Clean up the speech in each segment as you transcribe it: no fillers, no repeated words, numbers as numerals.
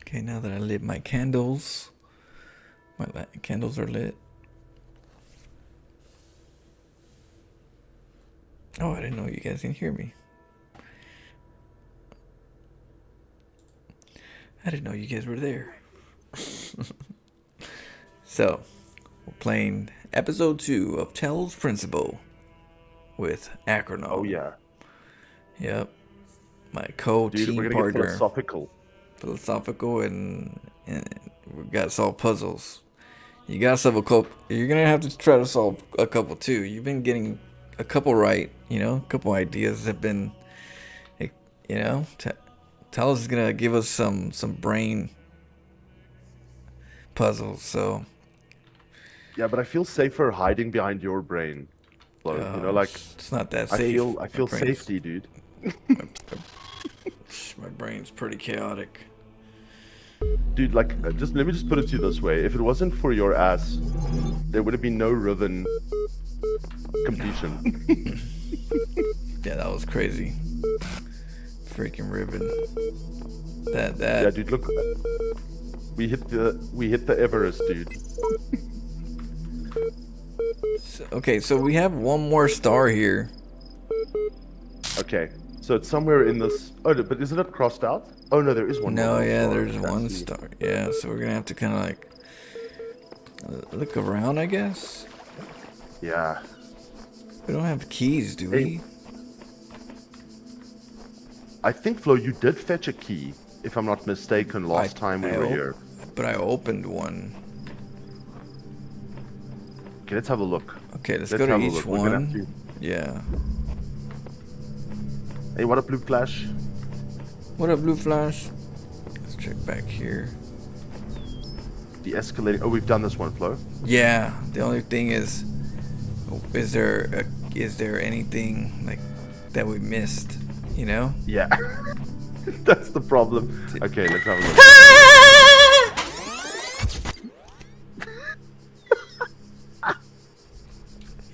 Okay, now that I lit my candles, candles are lit. Oh, I didn't know you guys can hear me. I didn't know you guys were there. So, we're playing episode 2 of Talos Principle with Arcanum. Oh yeah. Yep. My Dude, co-team we're gonna partner. get philosophical. And we gotta solve puzzles. You gotta solve a couple. You're gonna have to try to solve a couple too. You've been getting a couple right. You know, a couple ideas have been. You know, Talos is gonna give us some brain puzzles. So. Yeah, but I feel safer hiding behind your brain. Flo. You know, like it's not that safe. I feel safety, dude. My brain's pretty chaotic. Dude, like, let me just put it to you this way: if it wasn't for your ass, there would have been no Riven completion. Yeah, that was crazy. Freaking Riven. That. Yeah, dude, look, we hit the Everest, dude. Okay, so we have one more star here. Okay, so it's somewhere in this. Oh, but isn't it crossed out? Oh no, there is one. No, yeah, star. there's one star. Yeah, so we're gonna have to kind of like look around, I guess. Yeah. We don't have keys, do we? I think, Flo, you did fetch a key, if I'm not mistaken, last time we were here. But I opened one. Okay, let's have a look. Okay, let's go to each one. Yeah. Hey, what up, Blue Flash? What up, Blue Flash? Let's check back here. The escalating. Oh, we've done this one, Flo. Yeah. The only thing is there anything like that we missed? You know? Yeah. That's the problem. Okay, let's have a look.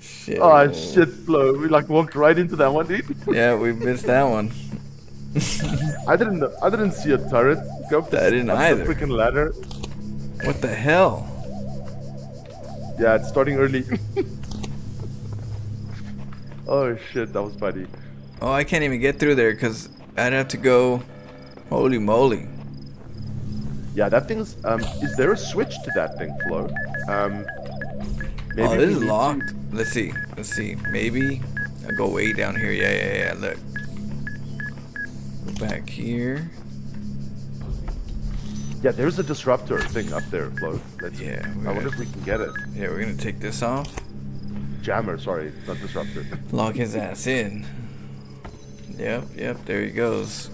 Shit. Oh shit, Flo. We like walked right into that one, dude. Yeah, we missed that one. I didn't see a turret. Go up I didn't either. The freaking ladder. What the hell? Yeah, it's starting early. Oh shit, that was funny. Oh, I can't even get through there because I'd have to go. Holy moly. Yeah, that thing's. Is there a switch to that thing, Flo? Maybe oh, this is locked. Let's see. Maybe I'll go way down here. Yeah. Look. Go back here. Yeah, there's a disruptor thing up there, Flo. Yeah. I wonder if we can get it. Yeah, we're gonna take this off. Jammer, sorry, not disruptor. Lock his ass in. Yep. There he goes.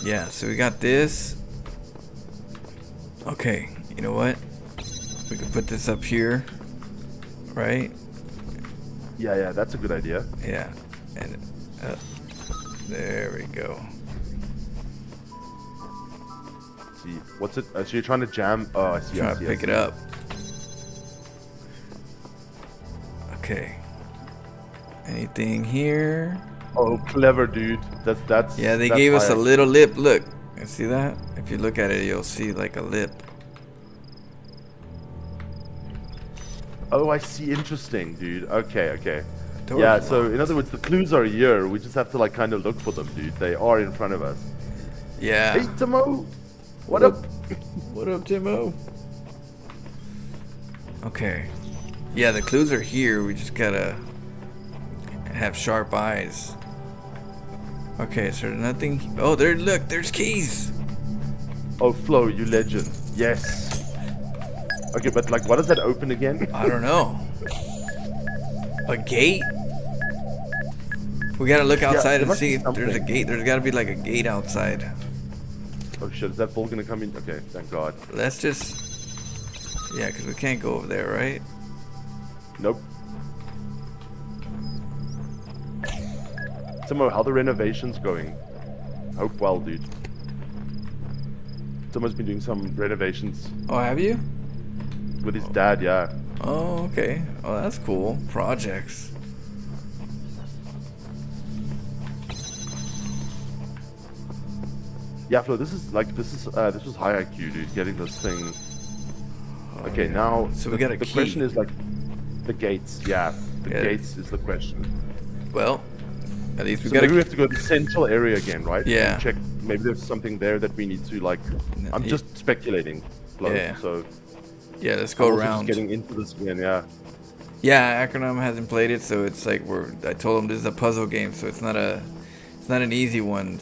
Yeah. So we got this. Okay. You know what? We can put this up here. Right? Yeah, that's a good idea. Yeah, and there we go. Let's see, what's it? So you're trying to jam? Oh, I see. Try to pick it up. Okay. Anything here? Oh, clever, dude. That's. Yeah, they that's gave us a high. little lip. Look, you see that? If you look at it, you'll see like a lip. Oh, I see. Interesting, dude. Okay. Yeah, so in other words, the clues are here. We just have to like kind of look for them, dude. They are in front of us. Yeah. Hey, Timo. What up? What up, Timo? Okay. Yeah, the clues are here. We just gotta have sharp eyes. Okay, so there's nothing. Oh, look, there's keys. Oh, Flo, you legend. Yes. Okay, but like, what does that open again? I don't know. A gate? We gotta look outside and see if there's a gate. There's gotta be like a gate outside. Oh shit, is that bull gonna come in? Okay, thank God. Let's just... Yeah, because we can't go over there, right? Nope. Timo, how the renovations going? Hope well, dude. Timo's been doing some renovations Oh, have you? with his dad, yeah. Oh, okay. Oh, that's cool. Projects. Yeah, Flo, this was high IQ, dude. Getting this thing. Okay, now So we got a the key. question is like the gates. Yeah, the Yeah. gates is the question. Well, at least we So got maybe we a. have to go to the central area again, right? Yeah. And check. Maybe there's something there that we need to like. I'm just speculating, Flo. Yeah. So Yeah, let's go I'm also around. just getting into this again. Yeah. Yeah, Arcanum hasn't played it, so it's like I told him this is a puzzle game, so it's not an easy one.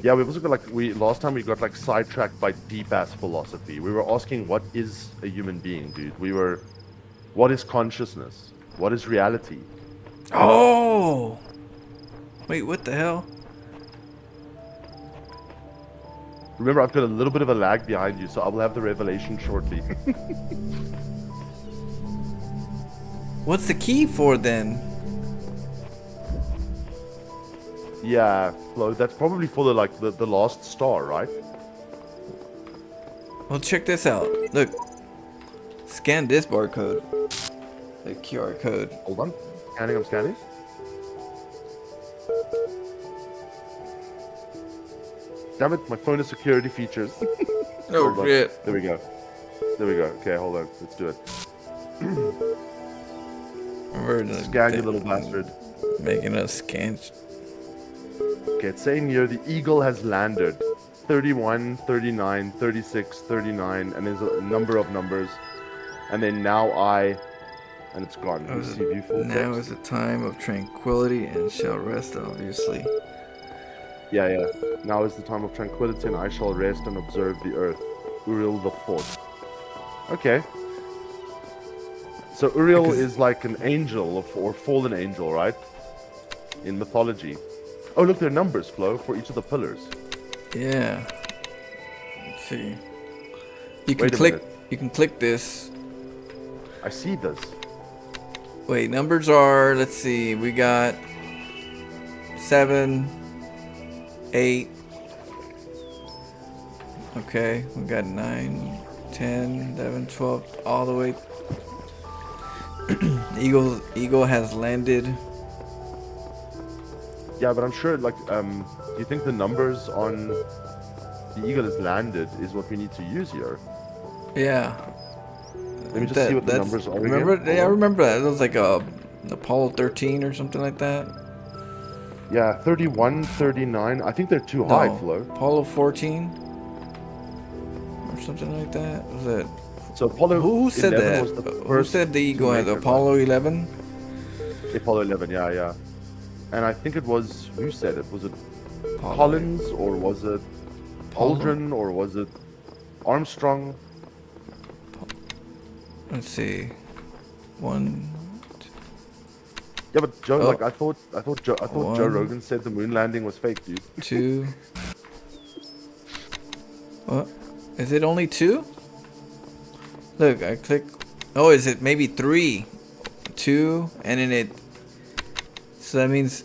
Yeah, we've also got last time we got like sidetracked by deep ass philosophy. We were asking what is a human being, dude. What is consciousness? What is reality? Oh! Wait, what the hell? Remember, I've got a little bit of a lag behind you, so I will have the revelation shortly. What's the key for then? Yeah, Flo, that's probably for the last star, right? Well, check this out. Look. Scan this barcode. The QR code. Hold on. I'm scanning. Damn it, my phone has security features. Oh, Hold on. shit. There we go. Okay, hold on. Let's do it. Scan, you little bastard. Making us scan. Okay, it's saying here the eagle has landed. 31, 39, 36, 39, and there's a number of numbers. And then and it's gone. Let's see view full Now text. is a time of tranquility and shall rest, obviously. Yeah. Now is the time of tranquility, and I shall rest and observe the earth. Uriel the Fourth. Okay. So Uriel is like an angel or fallen angel, right? In mythology. Oh, look, there are numbers, Flo, for each of the pillars. Yeah. Let's see. You can Wait a click. minute. You can click this. I see this. Wait, numbers are. Let's see. We got 7, 8. Okay, we got 9, 10, 11, 12, all the way. Eagle has landed. Yeah, but I'm sure, do you think the numbers on the eagle has landed is what we need to use here? Yeah. Let me just see what the numbers are remember, again. Yeah, I remember that. It was like Apollo 13 or something like that. Yeah, 31, 39. I think they're too high, Flo. Apollo 14 or something like that. Was it? So Apollo Who said 11 that? was the Who first said the eagle to had make it, Apollo 11? Apollo 11, yeah. And I think it was, who said it? Was it Apollo. Collins, or was it Aldrin, or was it Armstrong? Let's see. 1. Yeah, but Joe, Oh. I thought Joe 1, Joe Rogan said the moon landing was fake, dude. 2. What? Is it only 2? Look, I click. Oh, is it maybe 3? 2, and then it. So that means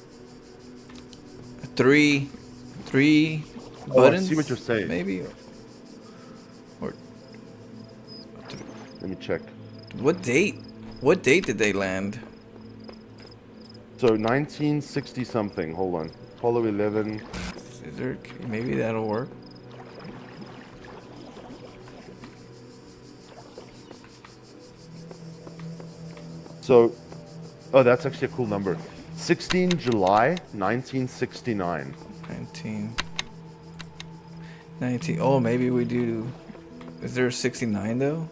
3 buttons. I see what you're saying. Maybe. Or Let me check. what date? What date did they land? So 1960 something. Hold on. Apollo 11. Is there? Maybe that'll work. So, oh, that's actually a cool number. 16 July 1969. 19. Oh, maybe we do. Is there a 69 though?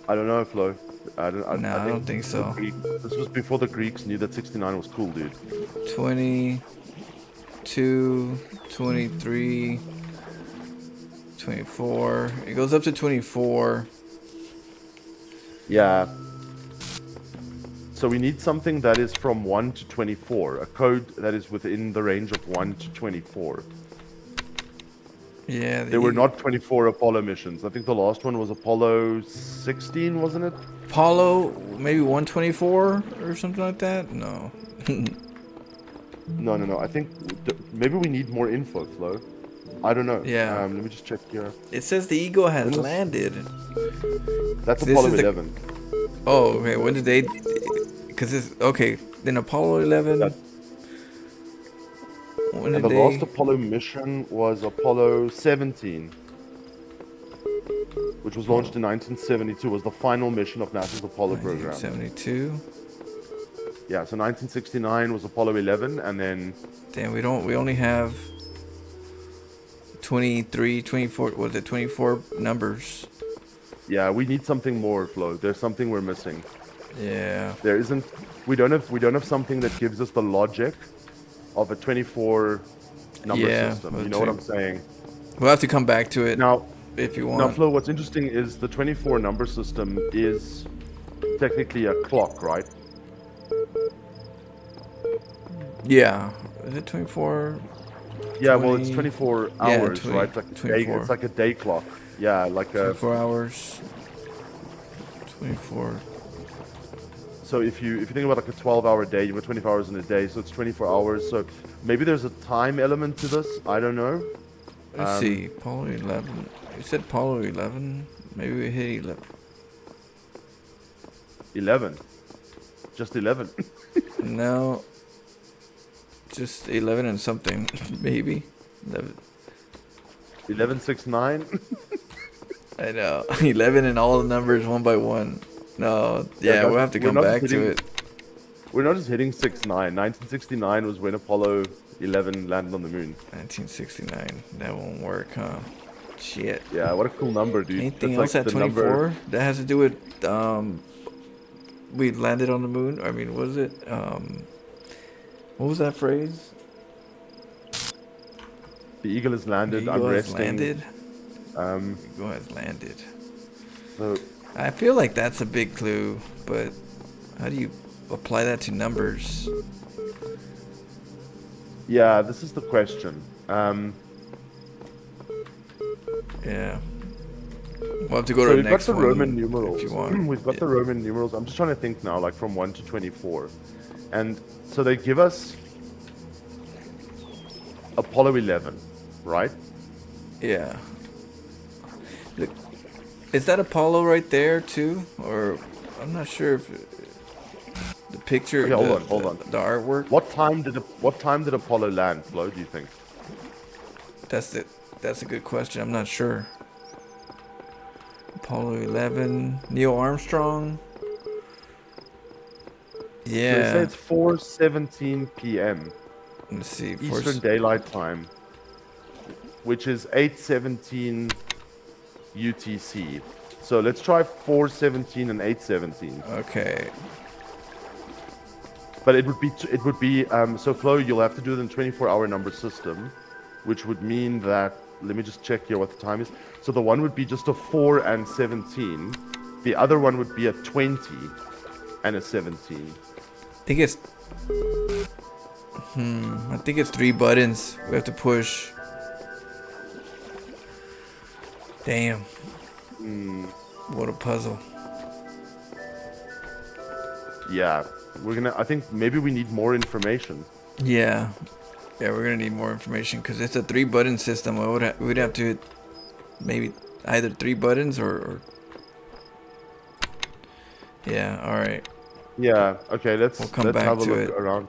I don't know, Flo. I don't think so. This was before the Greeks knew that 69 was cool, dude. 22, 23, 24. It goes up to 24. Yeah. So we need something that is from 1 to 24. A code that is within the range of 1 to 24. Yeah. There were not 24 Apollo missions. I think the last one was Apollo 16, wasn't it? Apollo, maybe 124 or something like that? No. No. I think maybe we need more info, Flo. I don't know. Yeah. Let me just check here. It says the Eagle has landed. That's This Apollo is the- 11. Oh, okay. When did they? Because it's okay. Then Apollo 11. When And did the last they? Apollo mission was Apollo 17, which was launched in 1972. Was the final mission of NASA's Apollo program. 1972. Yeah, so 1969 was Apollo 11, and then Damn, we only have 23, 24. Was it 24 numbers? yeah, we need something more, Flo. There's something we're missing. Yeah. There isn't. We don't have something that gives us the logic of a 24 number Yeah, system. well, You know what I'm saying? We'll have to come back to it Now, if you now, want. Flo, what's interesting is the 24 number system is technically a clock, right? Yeah. Is it 24? Yeah, well, it's 20 24 Yeah, hours, 20 right? It's like a day, 24. it's like a day clock. Yeah, like a. 24 hours. 24. So if you think about like a 12-hour day, you've got 24 hours in a day, so it's 24 hours. So maybe there's a time element to this. I don't know. Let's see. Apollo 11. You said Apollo 11? Maybe we hit 11. 11. Just 11. No. Just 11 and something. Maybe. 11. 1169. I know. 11 and all the numbers one by one. No. Yeah, guys, we'll have to we're come not back hitting- to it. We're not just hitting 69. 1969 was when Apollo 11 landed on the moon. 1969. That won't work, huh? Shit. Yeah, what a cool number, dude. Anything That's else like at the number- 24? That has to do with we landed on the moon. I mean, what was it? What was that phrase? The eagle has landed. Eagle I'm has resting. landed. Um, Eagle has landed. so I feel like that's a big clue, but how do you apply that to numbers? yeah, this is the question. Yeah. We'll have to go So to the we've got next the one Roman numerals. if you want. We've got the Roman numerals. I'm just trying to think now, like from 1 to 24. And so they give us Apollo 11, right? Yeah. Look, is that Apollo right there too, or I'm not sure if the picture, Okay, hold on. the artwork. What time did Apollo land, Flo, do you think? That's it. That's a good question. I'm not sure. Apollo 11, Neil Armstrong. So they Yeah. say it's 4:17 p.m. Let's see. Eastern Daylight Time, which is 8:17 UTC. So let's try 4:17 and 8:17. Okay. But it would be so Flo, you'll have to do it in 24-hour number system, which would mean that, let me just check here what the time is. So the one would be just a 4 and 17. The other one would be a 20 and a 17. I think it's. I think it's 3 buttons we have to push. Damn. What a puzzle. Yeah, I think maybe we need more information. Yeah. Yeah, we're gonna need more information because it's a 3 button system. We'd have to hit maybe either 3 buttons or. Yeah. All right. Yeah. Okay. Let's We'll come let's back have a to look it. around.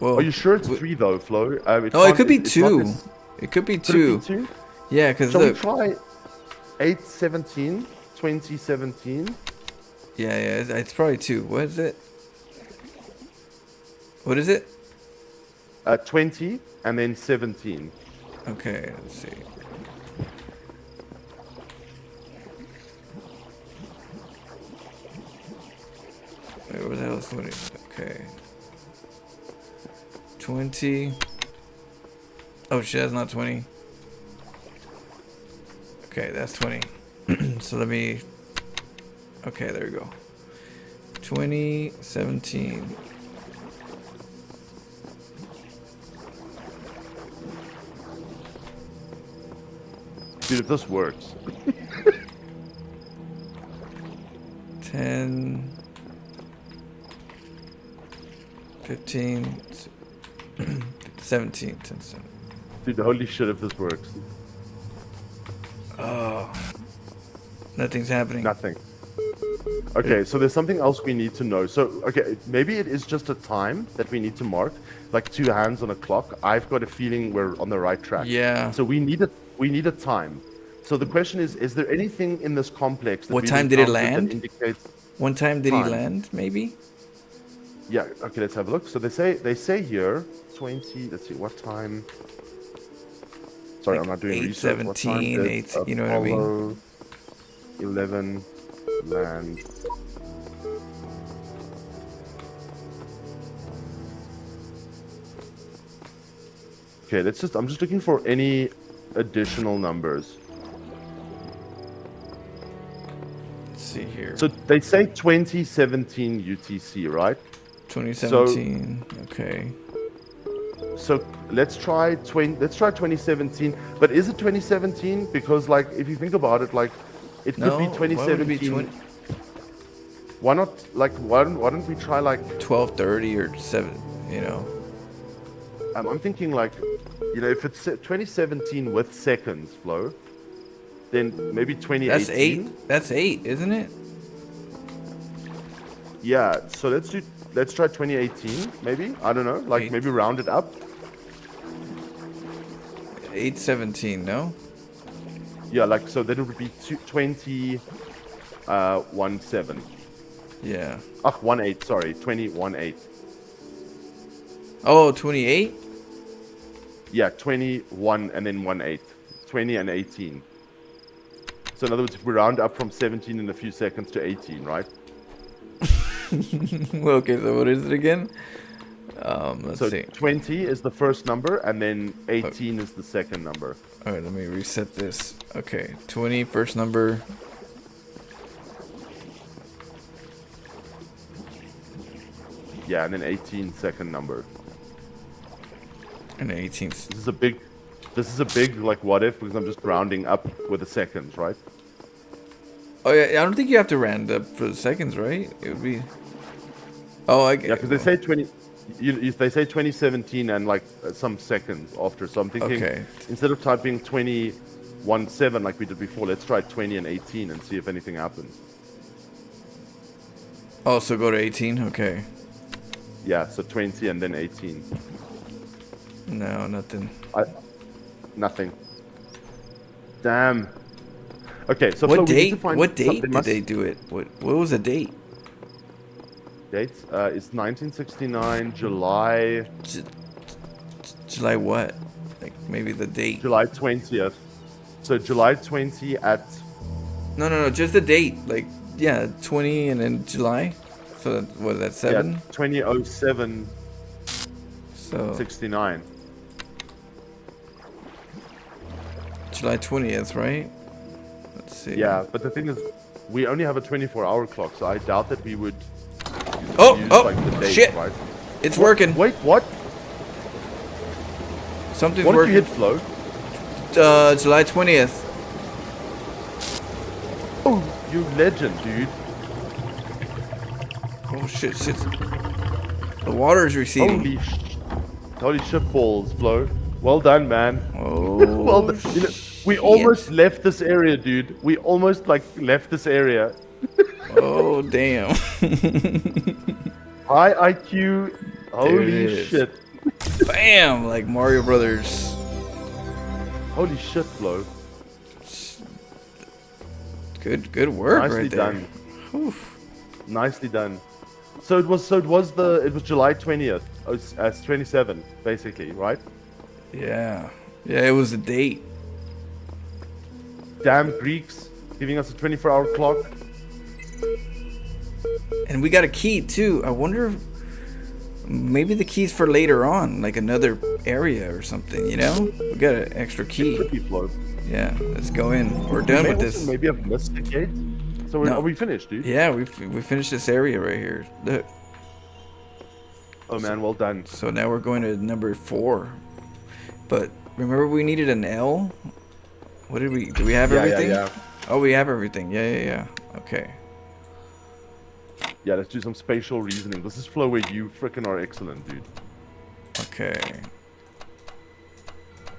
Well, Are you sure it's we- 3 though, Flo? No, it can't- could be it's not- 2. it's- It could be Could it 2. be 2? Yeah, because Shall we look. try 8:17, 2017? Yeah, it's probably 2. What is it? What is it? 20 and then 17. Okay, let's see. Wait, what the hell is 20? Okay. 20. Oh shit, that's not 20. Okay, that's 20. So let me. Okay, there we go. 2017. Dude, if this works. 10, 15, 17. 10, 7. Dude, holy shit if this works. Oh, nothing's happening. Nothing. Okay, so there's something else we need to know. So, okay, maybe it is just a time that we need to mark, like 2 hands on a clock. I've got a feeling we're on the right track. Yeah. So we need a time. So the question is there anything in this complex that What we've time did it encountered that land? indicates One time did he time? land, maybe? Yeah, okay, let's have a look. So they say here 20, let's see, what time? Sorry, Like I'm not doing research. What time 8:17, did 8, you know what I mean? Apollo 11 land? Okay, I'm just looking for any additional numbers. Let's see here. So they say 2017 UTC, right? 2017. Okay. So let's try 2017. But is it 2017? Because like if you think about it, like it could No, be why would it be 2017. Why not like why don't we try like 12:30 or 7, you know? I'm thinking like, you know, if it's 2017 with seconds flow, then maybe 2018. That's 8. That's 8, isn't it? Yeah, so let's try 2018 maybe. I don't know, like 8. maybe round it up. 8:17, no? Yeah, like so that would be 17. Yeah. 18, sorry, 2018. Oh, 28? Yeah, 21 and then 18. 20 and 18. So in other words, if we round up from 17 in a few seconds to 18, right? Okay, so what is it again? Let's So see. 20 is the first number, and then 18 is the second number. Alright, let me reset this. Okay, 20, first number. Yeah, and then 18, second number. And 18th. This is a big like what if, because I'm just rounding up with the seconds, right? Oh yeah, I don't think you have to round up for the seconds, right? It would be. Oh, I get. Yeah, because they say 20. They say 2017 and like some seconds after. So I'm thinking Okay. instead of typing 2017 like we did before, let's try 20 and 18 and see if anything happens. Oh, so go to 18. Okay. Yeah, so 20 and then 18. No, nothing. Nothing. Damn. Okay, so What Flo, we need date? to find What date something did they do it? What was the date? Dates? It's 1969, July. July what? Like maybe the date. July 20th. So July 20 at. No, just the date. Like yeah, 20 and then July. So that, what is that 7? Yeah, 2007 So 69. July 20th, right? Let's see. Yeah, but the thing is, we only have a 24-hour clock, so I doubt that we would. Oh, use, oh, like, the date, shit! right? It's working. Wait, what? Something's What did working. you hit, Flo? July 20th. Oh, you legend, dude. Oh shit! The water is receding. Holy shit balls, Flo. Well done, man. Oh. Well done. You know, we almost left this area, dude. We almost like left this area. Oh damn. High IQ. There it Holy is. shit. Bam! Like Mario Brothers. Holy shit, Flo. Good work Nicely right there. done. Oof. Nicely done. So it was July 20th. As 27, basically, right? Yeah. Yeah, it was a date. Damn Greeks giving us a 24-hour clock. And we got a key too. I wonder if maybe the key's for later on, like another area or something, you know? We got an extra key. Could be Flo. Yeah, let's go in. We're done with this. Maybe I've missed the gate. So No. are we finished, dude? Yeah, we finished this area right here. Look. Oh man, well done. So now we're going to number 4. But remember we needed an L? What did we... Do we have everything? Yeah. Oh, we have everything. Yeah. Okay. Yeah, let's do some spatial reasoning. This is Flo where you frickin' are excellent, dude. Okay.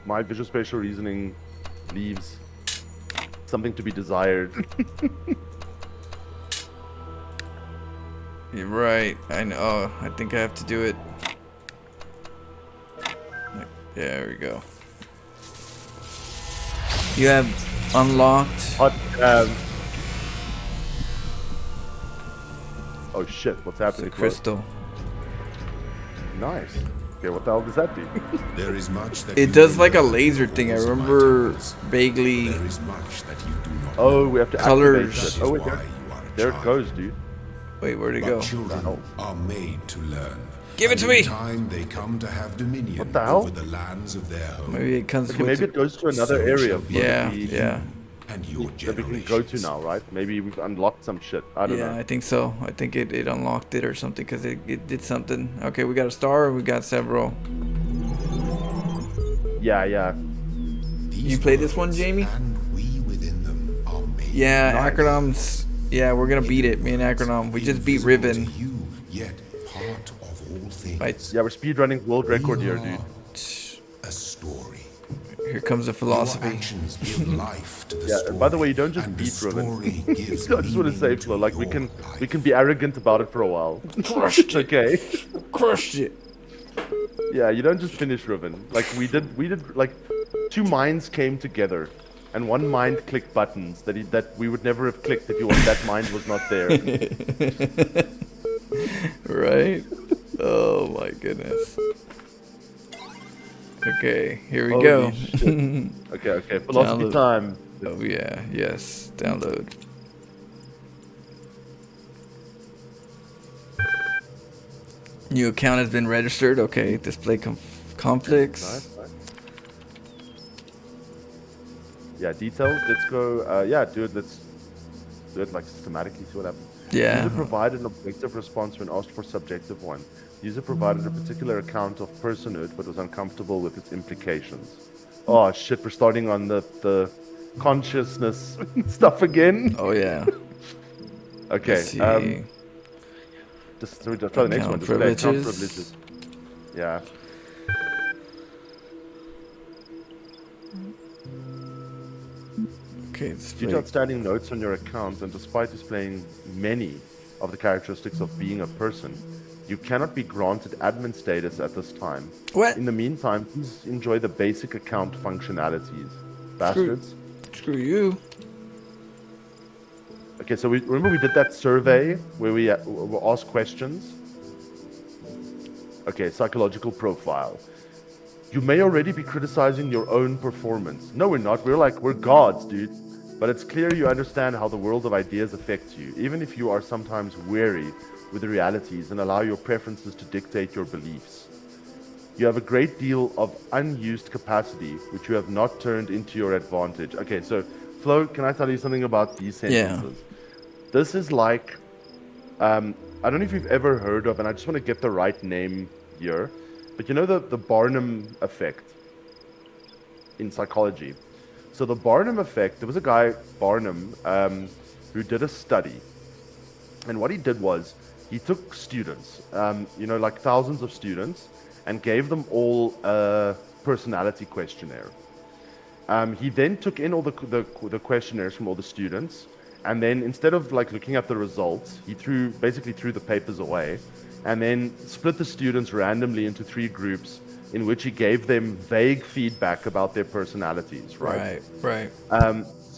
My visual spatial reasoning leaves something to be desired. You're right. I know. Oh, I think I have to do it. Yeah, there we go. You have unlocked. Hot, oh shit! What's happening? The crystal. Nice. Okay, what the hell does that do? There is much that It you does may like a learn laser from thing. I these remember titles. vaguely. There is much that you do not Oh, know. we have to Colors. activate That it. is Oh wait, why there, you are a there it child. goes, dude. Wait, where'd it But go? children are made to learn. Give it And to in me. time they come to have dominion What the hell? over the lands of their home. Maybe it comes Okay, with. maybe it goes to another So it area shall be Yeah, that we, yeah, and your that we can go to generations. now, right? Maybe we've unlocked some shit. I don't yeah. know. I think so. I think it unlocked it or something because it did something. Okay, we got a star. We got several. Yeah. These You played this one, worlds Jamie? And we within them are made. Yeah, Nice. Acronym's. Yeah, we're gonna beat it. Me and Acronym. We just beat Invisible Ribbon. to you, yet part of all things. Right. Yeah, we're speedrunning world record here, dude. A story. Here comes the Your philosophy. actions give life to the Yeah, story. by the way, you don't just and the beat Ribbon. story I gives just want to say, meaning Flo, to like we your can life. be arrogant about it for a while. Crushed It's okay. Crushed it. Yeah, you don't just finish Ribbon. Like we did like two minds came together, and one mind clicked buttons that we would never have clicked if that mind was not there. Right? Oh my goodness. Okay, here we Holy go. shit. Okay. Philosophy Download. time. Oh yeah, yes. Download. New account has been registered. Okay, display conflicts. Nice. Yeah, details. Let's go. Yeah, do it. Let's do it like systematically. See what happens. Yeah. User provided an objective response when asked for subjective one. User provided a particular account of personhood but was uncomfortable with its implications. Oh shit, we're starting on the consciousness stuff again. Oh yeah. Okay. Let's see. Just try the next one. Account Display account privileges. privileges. Yeah. Okay, Due display. to outstanding notes on your account, and despite displaying many of the characteristics of being a person, you cannot be granted admin status at this time. What? In the meantime, please enjoy the basic account functionalities. Bastards. Screw you. Okay, so remember we did that survey where we were asked questions? Okay, psychological profile. You may already be criticizing your own performance. No, we're not. We're gods, dude. But it's clear you understand how the world of ideas affects you, even if you are sometimes wary with the realities and allow your preferences to dictate your beliefs. You have a great deal of unused capacity, which you have not turned into your advantage. Okay, so, Flo, can I tell you something about these sentences? This is like, I don't know if you've ever heard of, and I just want to get the right name here, but you know the Barnum effect in psychology. So the Barnum effect, there was a guy, Barnum, who did a study. And what he did was, he took students, like thousands of students, and gave them all a personality questionnaire. He then took in all the questionnaires from all the students, and then instead of like looking at the results, he basically threw the papers away, and then split the students randomly into 3 groups in which he gave them vague feedback about their personalities, right? Right.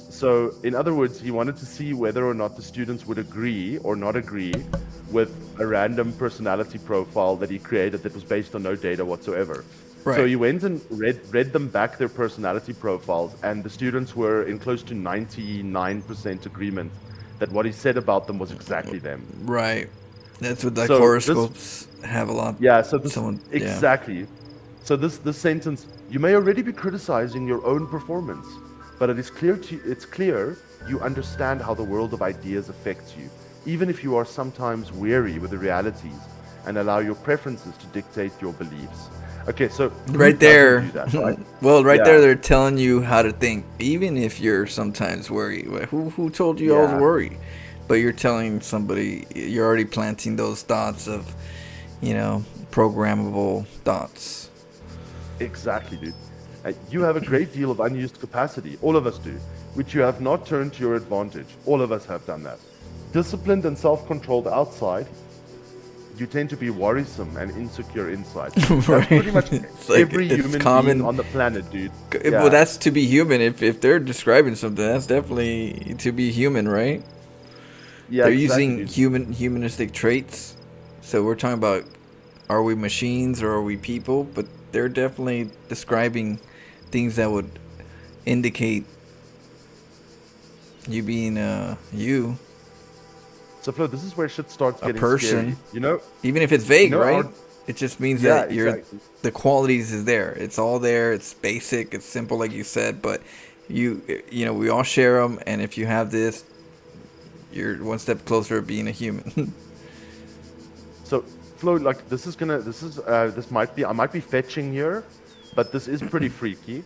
So in other words, he wanted to see whether or not the students would agree or not agree with a random personality profile that he created that was based on no data whatsoever. Right. So he went and read them back their personality profiles, and the students were in close to 99% agreement that what he said about them was exactly them. Right. That's what like So horoscopes have a lot. Yeah, so this, Someone- yeah. exactly. So this sentence, you may already be criticizing your own performance, but it's clear you understand how the world of ideas affects you, even if you are sometimes wary with the realities and allow your preferences to dictate your beliefs. Okay, so who Right there. doesn't do that, right? Well, right Yeah. there, they're telling you how to think, even if you're sometimes worried. Who told you I Yeah. was worried? But you're telling somebody, you're already planting those thoughts of, programmable thoughts. Exactly, dude. You have a great deal of unused capacity. All of us do, which you have not turned to your advantage. All of us have done that. Disciplined and self-controlled outside, you tend to be worrisome and insecure inside. That's pretty much It's like, every it's human common. being on the planet, dude. Well, that's to be human. If they're describing something, that's definitely to be human, right? yeah, They're exactly, using dude. humanistic traits. So we're talking about, are we machines or are we people? But they're definitely describing things that would indicate you being you, So Flo, this is where shit starts a getting person. scary. You know? Even if it's vague, You know, right? our- It just means Yeah, that you're exactly. the qualities is there. It's all there. It's basic. It's simple, like you said. But you know, we all share them. And if you have this, you're one step closer to being a human. So Flo, like this might be I might be fetching here, but this is pretty freaky.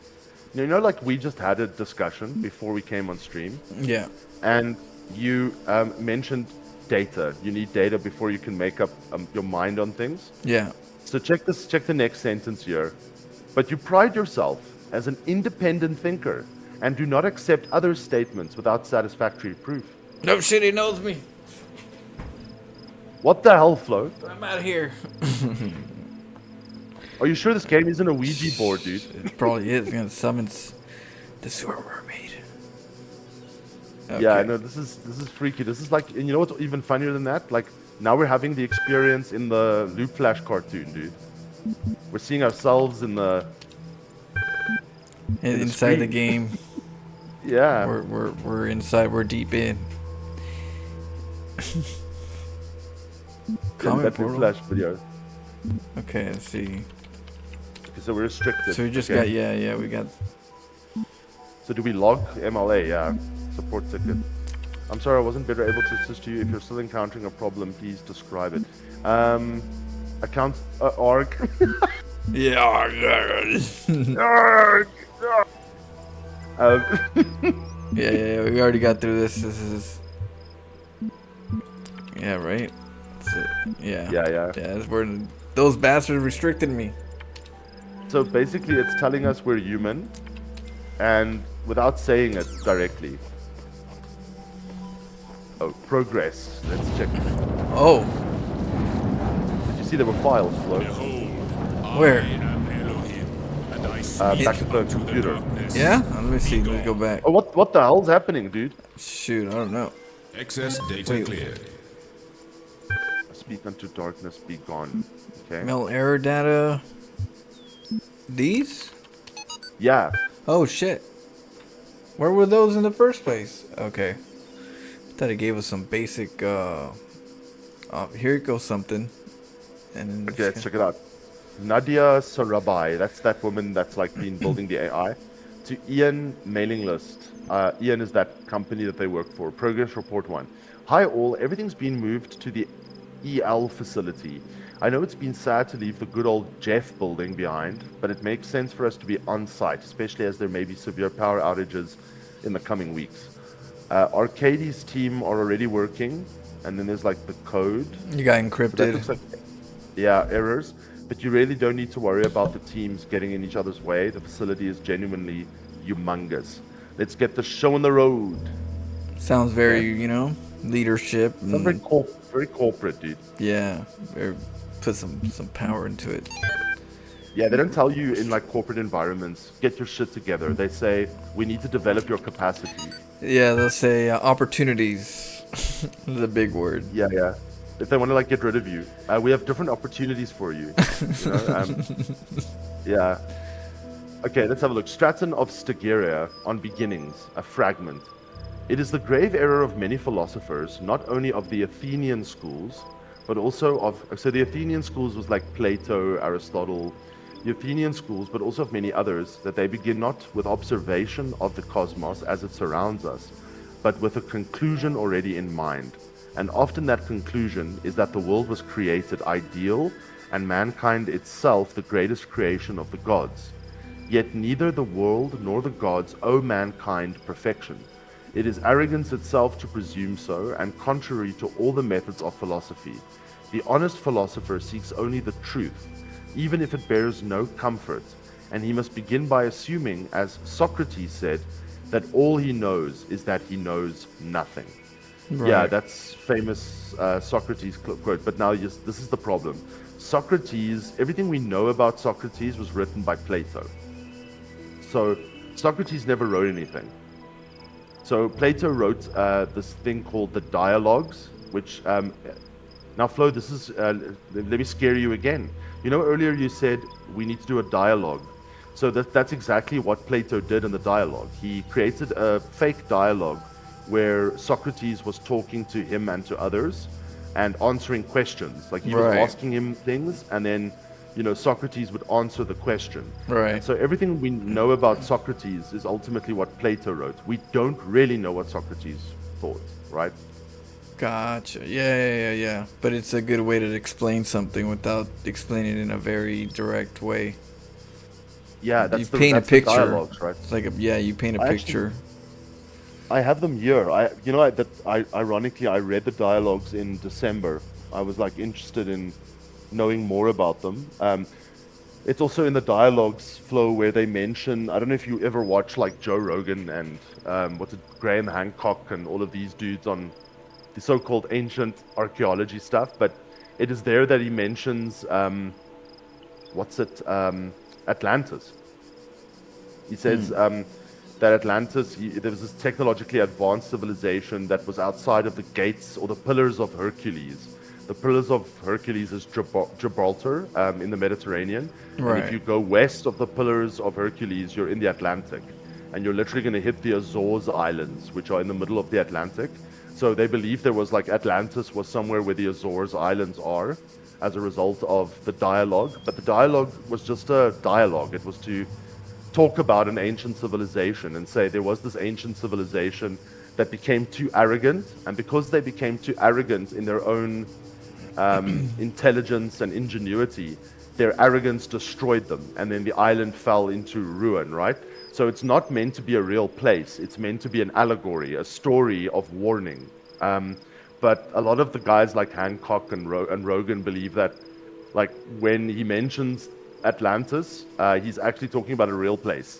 You know, like we just had a discussion before we came on stream, Yeah. and you mentioned data. You need data before you can make up your mind on things. Yeah. So check this. Check the next sentence here. But you pride yourself as an independent thinker and do not accept other statements without satisfactory proof. No shit, he knows me. What the hell, Flo? I'm out of here. Are you sure this game isn't a Ouija board, dude? It probably is. Gonna summons the sewer mermaid. Yeah, Okay. no, this is freaky. This is like, and you know what's even funnier than that? Like now we're having the experience in the Loop Flash cartoon, dude. We're seeing ourselves in the the Inside the screen. game. yeah. We're inside. We're deep in. in Comic that Loop portal. Flash video. Okay, let's see. Okay, so we're restricted. So we just okay? got we got. So do we log MLA? Yeah, support ticket. I'm sorry, I wasn't better able to assist you. If you're still encountering a problem, please describe it. Account org. Yeah. Arg! Um, Yeah, we already got through this. This is. Yeah, right. That's it. Yeah. yeah. Yeah, that's where those bastards restricted me. So basically, it's telling us we're human, and without saying it directly. Oh, progress. Let's check. Oh, Did you see there were files, Flo? where? Back to the computer. Yeah. Let me see. Let me go back. Oh, what the hell's happening, dude? Shoot, I don't know. Excess data Wait. cleared. Speak unto darkness, be gone. Okay. Mail error data. These? Yeah. Oh shit. Where were those in the first place? Okay. Thought it gave us some basic here it goes something. And then Okay, let's check it out. Nadia Sarabai, that's that woman that's like been building the AI. To Ian mailing list. Ian is that company that they work for. Progress report 1. Hi all, everything's been moved to the EL facility. I know it's been sad to leave the good old Jeff building behind, but it makes sense for us to be on site, especially as there may be severe power outages in the coming weeks. Arcadie's team are already working, and then there's like the code. you got But that encrypted. looks like, yeah, errors. But you really don't need to worry about the teams getting in each other's way. The facility is genuinely humongous. Let's get the show on the road. Sounds very, you know, leadership. Sounds very corporate, dude. Yeah. Put some power into it. Yeah, they don't tell you in like corporate environments, get your shit together. They say, we need to develop your capacity. Yeah, they'll say opportunities. The big word. Yeah. If they want to like get rid of you, we have different opportunities for you. You know? Yeah. Okay, let's have a look. Straton of Stagiria on beginnings, a fragment. It is the grave error of many philosophers, not only of the Athenian schools, but also of... So the Athenian schools was like Plato, Aristotle, the Athenian schools, but also of many others, that they begin not with observation of the cosmos as it surrounds us, but with a conclusion already in mind. And often that conclusion is that the world was created ideal, and mankind itself the greatest creation of the gods. Yet neither the world nor the gods owe mankind perfection. It is arrogance itself to presume so, and contrary to all the methods of philosophy. The honest philosopher seeks only the truth, even if it bears no comfort, and he must begin by assuming, as Socrates said, that all he knows is that he knows nothing. Yeah, Right. that's famous Socrates quote. But now, yes, this is the problem. Socrates, everything we know about Socrates was written by Plato. So Socrates never wrote anything. So Plato wrote this thing called the dialogues, which now, Flo, this is let me scare you again. You know, earlier you said we need to do a dialogue. So that's exactly what Plato did in the dialogue. He created a fake dialogue where Socrates was talking to him and to others and answering questions. Like he was Right. asking him things, and then, you know, Socrates would answer the question. And Right. so everything we know about Socrates is ultimately what Plato wrote. We don't really know what Socrates thought, right? Gotcha. Yeah. But it's a good way to explain something without explaining it in a very direct way. Yeah, You paint a that's the picture. dialogues, right? It's like you paint a I actually picture. I have them here. Ironically I read the dialogues in December. I was like interested in knowing more about them. It's also in the dialogues flow where they mention. I don't know if you ever watch like Joe Rogan and Graham Hancock and all of these dudes on the so-called ancient archaeology stuff, but it is there that he mentions Atlantis. He says that there was this technologically advanced civilization that was outside of the gates or the Pillars of Hercules. The Pillars of Hercules is Gibraltar in the Mediterranean. And if Right. you go west of the Pillars of Hercules, you're in the Atlantic. And you're literally going to hit the Azores Islands, which are in the middle of the Atlantic. So they believe there was like Atlantis was somewhere where the Azores Islands are as a result of the dialogue. But the dialogue was just a dialogue. It was to talk about an ancient civilization and say there was this ancient civilization that became too arrogant, and because they became too arrogant in their own intelligence and ingenuity, their arrogance destroyed them, and then the island fell into ruin, right? So it's not meant to be a real place. It's meant to be an allegory, a story of warning. But a lot of the guys like Hancock and Rogan believe that, like, when he mentions Atlantis, he's actually talking about a real place.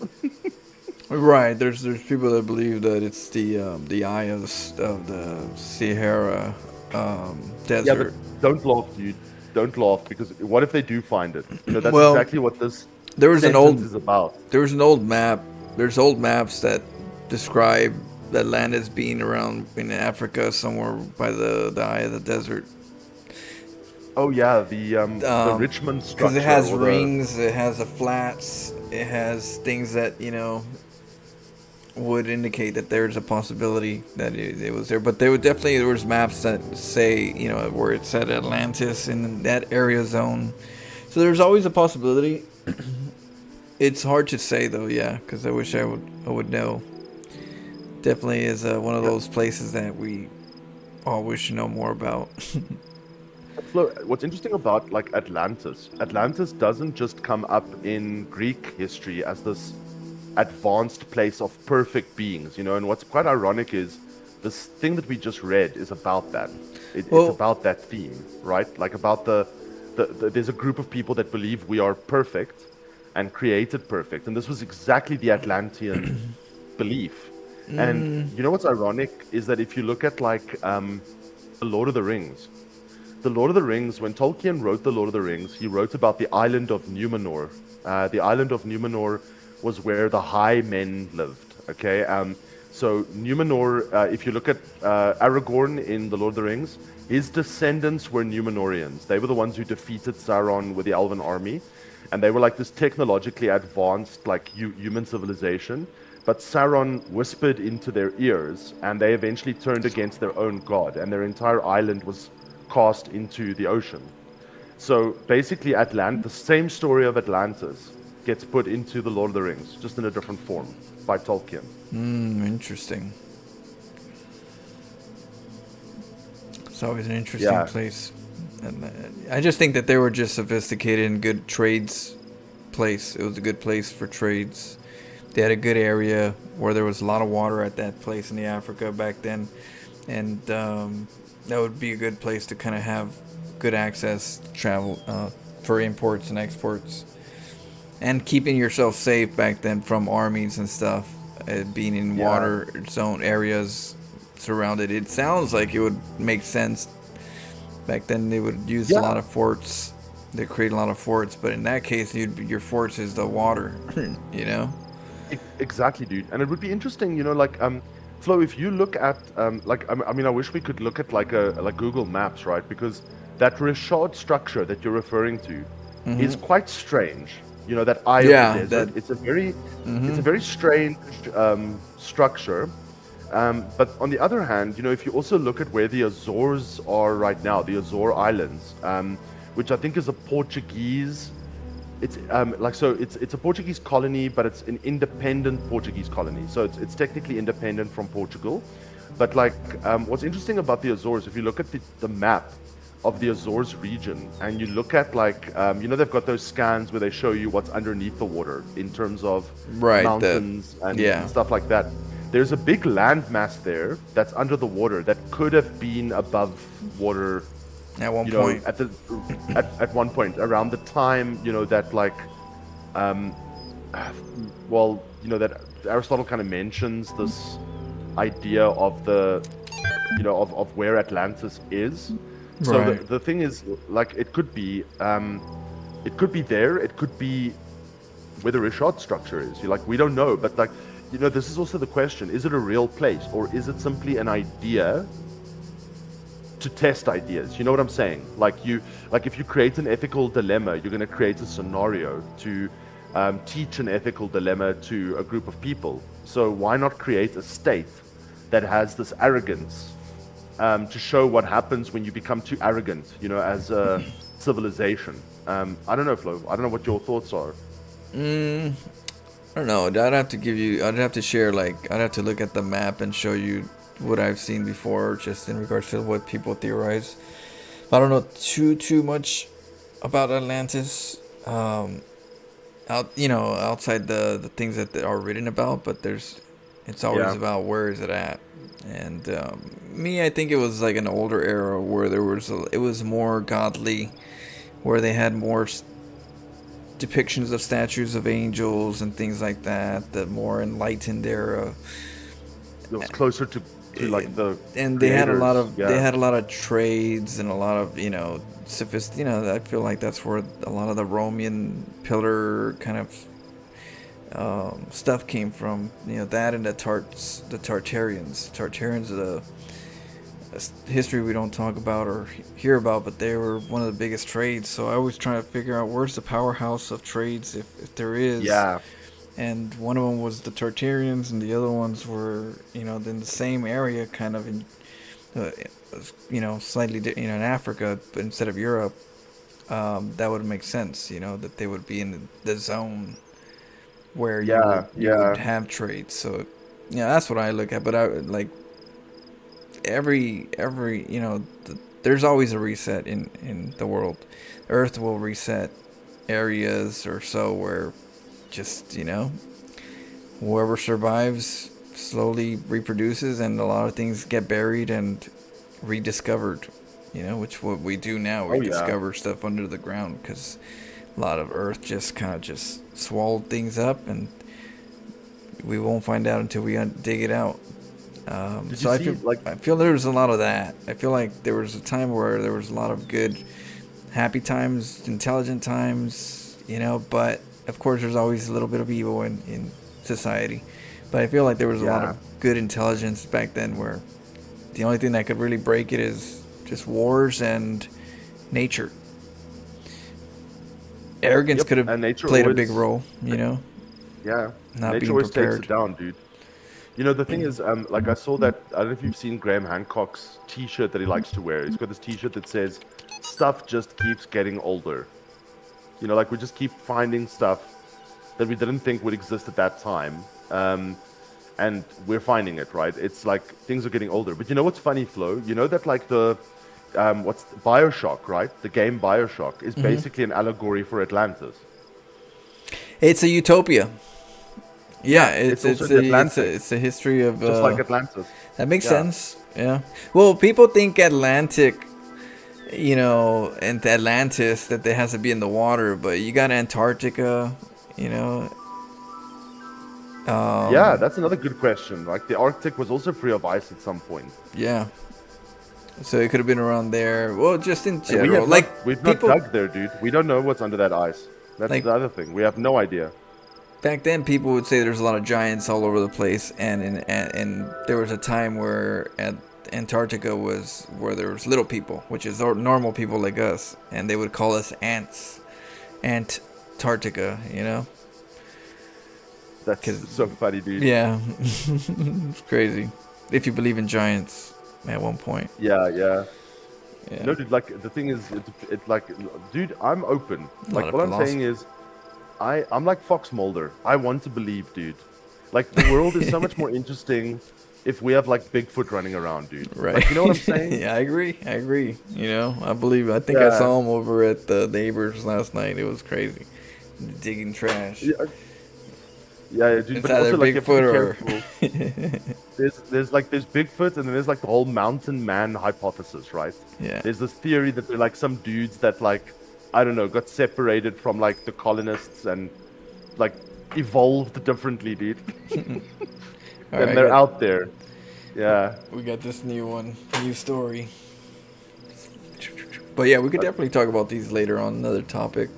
Right. There's people that believe that it's the eye of the Sahara Yeah, but desert. don't laugh, dude. Don't laugh, because what if they do find it? You know, that's Well, exactly what this there was an sentence old is about. there was an old map. There's old maps that describe Atlantis being around in Africa somewhere by the eye of the desert. Oh yeah, the Richmond Because it structure has or the rings, it has the flats, it has things that would indicate that there's a possibility that it was there. But there was maps that say where it said Atlantis in that area zone. So there's always a possibility. It's hard to say though, yeah, because I wish I would know. Definitely is one of yeah. those places that we all wish to know more about. Flo, what's interesting about like Atlantis doesn't just come up in Greek history as this advanced place of perfect beings, you know. And what's quite ironic is this thing that we just read is about that. It's Well, about that theme, right? Like about there's a group of people that believe we are perfect and created perfect, and this was exactly the Atlantean belief. And you know what's ironic is that if you look at like the Lord of the Rings, when Tolkien wrote The Lord of the Rings, he wrote about the island of Numenor. The island of Numenor was where the high men lived. Okay, so Numenor, if you look at Aragorn in The Lord of the Rings, his descendants were Numenorians. They were the ones who defeated Sauron with the Elven army, and they were like this technologically advanced, like human civilization. But Sauron whispered into their ears, and they eventually turned against their own god, and their entire island was cast into the ocean. So basically, the same story of Atlantis gets put into The Lord of the Rings, just in a different form, by Tolkien. Interesting. It's always an interesting Yeah, place. And I just think that they were just sophisticated and good trades place. It was a good place for trades. They had a good area where there was a lot of water at that place in the Africa back then, and that would be a good place to kind of have good access travel for imports and exports, and keeping yourself safe back then from armies and stuff. Being in yeah, water zone areas, surrounded. It sounds like it would make sense. Back then, they would use a Yeah. lot of forts. They create a lot of forts, but in that case, your forts is the water. You know? Exactly, dude. And it would be interesting, like Flo, if you look at I mean, I wish we could look at like Google Maps, right? Because that Richard structure that you're referring to is quite strange. That eye Yeah, of the desert. that- It's a very strange structure. But on the other hand, if you also look at where the Azores are right now, the Azore Islands, which I think is a Portuguese. It's it's a Portuguese colony, but it's an independent Portuguese colony. So it's technically independent from Portugal. But what's interesting about the Azores, if you look at the map of the Azores region, and you look at they've got those scans where they show you what's underneath the water in terms of Right, mountains and yeah. stuff like that. There's a big landmass there that's under the water that could have been above water At one point. at one point around the time that that Aristotle kind of mentions this idea of the of where Atlantis is. So Right. the thing is, it could be there, it could be where the Richard structure is. We don't know, but this is also the question: is it a real place, or is it simply an idea to test ideas? You know what I'm saying? If you create an ethical dilemma, you're going to create a scenario to teach an ethical dilemma to a group of people. So why not create a state that has this arrogance to show what happens when you become too arrogant, as a civilization? I don't know, Flo. I don't know what your thoughts are. I don't know. I'd have to share, I'd have to look at the map and show you what I've seen before, just in regards to what people theorize. I don't know too much about Atlantis, outside the things that are written about, but it's always Yeah. about where is it at. And I think it was like an older era where it was more godly, where they had more depictions of statues of angels and things like that. The more enlightened era. It was closer to the And they had a lot creators, of yeah. they had a lot of trades and a lot of I feel like that's where a lot of the Roman pillar kind of stuff came from. That and the Tartarians. Tartarians are a history we don't talk about or hear about, but they were one of the biggest trades. So I was trying to figure out where's the powerhouse of trades, if there is. Yeah. And one of them was the Tartarians, and the other ones were, in the same area, kind of in, slightly, in Africa, but instead of Europe. That would make sense, that they would be in the zone where Yeah, you would have trades. So, that's what I look at. But I every there's always a reset in the world. Earth will reset areas or so where just whoever survives slowly reproduces, and a lot of things get buried and rediscovered, which what we do now. We discover stuff under the ground because a lot of earth just kind of just swallowed things up, and we won't find out until we dig it out. So I feel there was a lot of that. I feel like there was a time where there was a lot of good, happy times, intelligent times, but of course, there's always a little bit of evil in society. But I feel like there was a lot of good intelligence back then where the only thing that could really break it is just wars and nature. Arrogance could have played a big role, Yeah. Not nature being always prepared. takes it down, dude. The thing is, I saw that, I don't know if you've seen Graham Hancock's t-shirt that he likes to wear. He's got this t-shirt that says, "Stuff just keeps getting older." We just keep finding stuff that we didn't think would exist at that time. And we're finding it, right? It's like things are getting older. But what's funny, Flo? That what's Bioshock, right? The game Bioshock is basically an allegory for Atlantis. It's a utopia. Yeah, it's a history of Just like Atlantis. That makes sense. Yeah. Well, people think Atlantic, and Atlantis, that it has to be in the water, but you got Antarctica, Yeah, that's another good question. Like the Arctic was also free of ice at some point. Yeah. So it could have been around there. Well, just in And general, like we've not people dug there, dude. We don't know what's under that ice. That's like the other thing. We have no idea. back then, people would say there's a lot of giants all over the place, and there was a time where at Antarctica was where there was little people, which is normal people like us, and they would call us ants, Antarctica, you know? That's 'Cause- so funny, dude. Yeah, it's crazy. If you believe in giants, at one point. Yeah, yeah. Yeah. No, dude. Like the thing is, it's like, dude, I'm open. A lot Like of what I'm saying is, I'm like Fox Mulder. I want to believe, dude. Like the world is so much more interesting if we have like Bigfoot running around, dude. Right. Like, you know what I'm saying? Yeah, I agree. You know, I believe. I think I Yeah. saw him over at the neighbors last night. It was crazy, digging trash. Yeah, yeah, dude. It's But either also, like, you have to be Bigfoot or careful. There's Bigfoot, and then there's like the whole mountain man hypothesis, right? yeah, There's this theory that they're like some dudes that like, I don't know, got separated from like the colonists and like evolved differently, dude. All And right, they're out there. Yeah. We got this new story. But yeah, we could definitely talk about these later on another topic.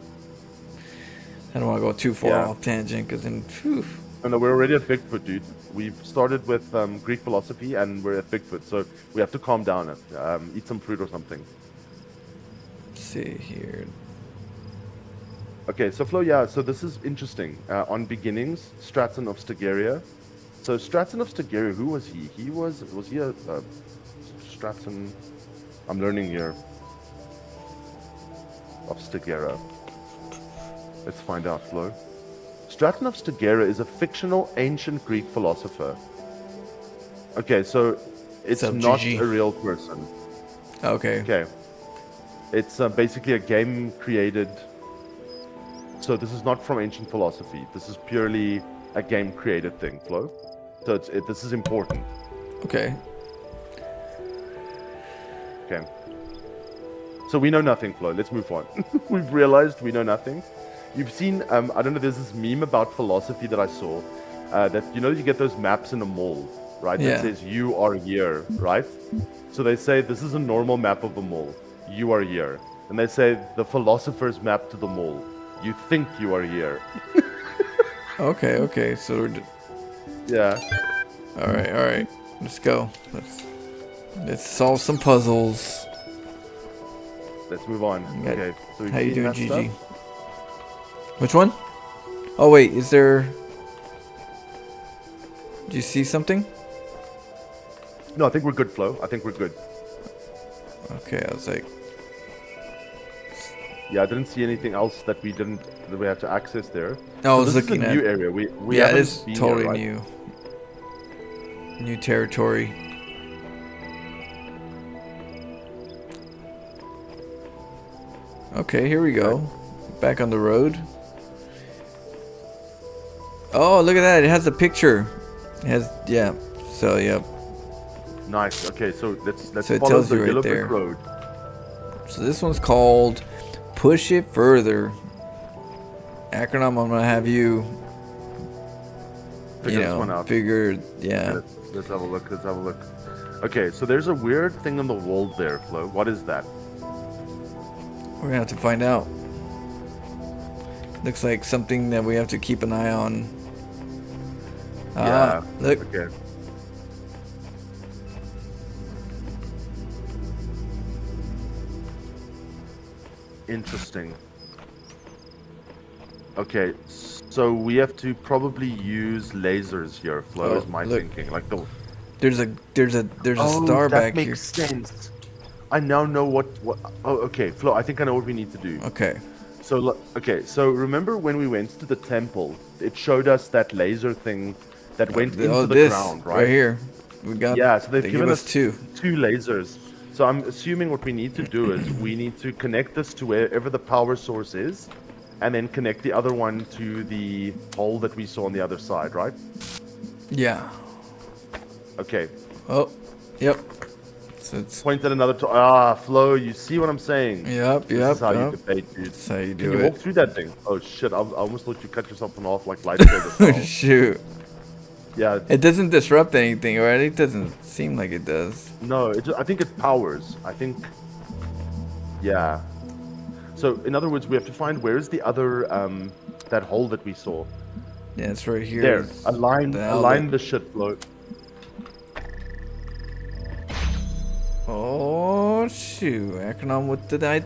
I don't want to go too far Yeah. off tangent because then, phew. Oh, no, we're already at Bigfoot, dude. We've started with Greek philosophy and we're at Bigfoot, so we have to calm down and eat some fruit or something. Let's see here. Okay, so Flo, yeah, so this is interesting. On beginnings, Straton of Stegeria. So Straton of Stegeria, who was he? Was he a Straton? I'm learning here. Of Stegeria. Let's find out, Flo. Straton of Stegeria is a fictional ancient Greek philosopher. Okay, so it's up, not GG? a real person. Okay. Okay. It's basically a game created. So this is not from ancient philosophy. This is purely a game created thing, Flo. So this is important. Okay. Okay. So we know nothing, Flo. Let's move on. We've realized we know nothing. You've seen, I don't know, there's this meme about philosophy that I saw. That, you know, you get those maps in a mall, right? Yeah. That says, you are here, right? So they say, this is a normal map of the mall. You are here. And they say, the philosopher's map to the mall. You think you are here. Okay. Okay. So we're Yeah. all right. Let's go. Let's solve some puzzles. Let's move on. Yeah. Okay. So we've How you seen doing, that GG? stuff. Which one? Oh wait, is there? Do you see something? No, I think we're good, Flo. I think we're good. Okay, I was like, Yeah, I didn't see anything else that we had to access there. I was this is looking a at. new area. We Yeah, it haven't is been totally here, right? new. New territory. Okay, here we go. Back on the road. Oh, look at that! It has a picture. It has, yeah. So yeah. Nice. Okay, so let's So it follow tells the you right yellow there. brick road. So this one's called Push It Further. Acronym, I'm gonna have you, Figure this one out. figure, yeah. Let's have a look. Let's have a look. Okay, so there's a weird thing on the wall there, Flo. What is that? We're gonna have to find out. Looks like something that we have to keep an eye on. Yeah. Look. Okay. Interesting. Okay, so we have to probably use lasers here, Flo, Oh, is my look. thinking. Like the There's a star that back makes here. sense. I now know what. Oh, okay, Flo. I think I know what we need to do. Okay. So okay, so remember when we went to the temple? It showed us that laser thing that went into the this ground, right right? here. We got. Yeah, so they've they given give us us two. two lasers. So I'm assuming what we need to do is we need to connect this to wherever the power source is, and then connect the other one to the hole that we saw on the other side, right? Yeah. Okay. Oh. Yep. So it's. Point at another. Flo, you see what I'm saying? Yep. This Yep. is how you Yep. debate, dude. That's how you Can do you walk it. through that thing? Oh shit! I almost thought you cut yourself in half like lightsaber style. Shoot. Yeah. It doesn't disrupt anything, right? It doesn't seem like it does. No, I think it powers. I think. Yeah. So in other words, we have to find where's the other that hole that we saw. Yeah, it's right here. There. It's Align the align outlet. the shit flow. Oh shoot! Arcanum with the night.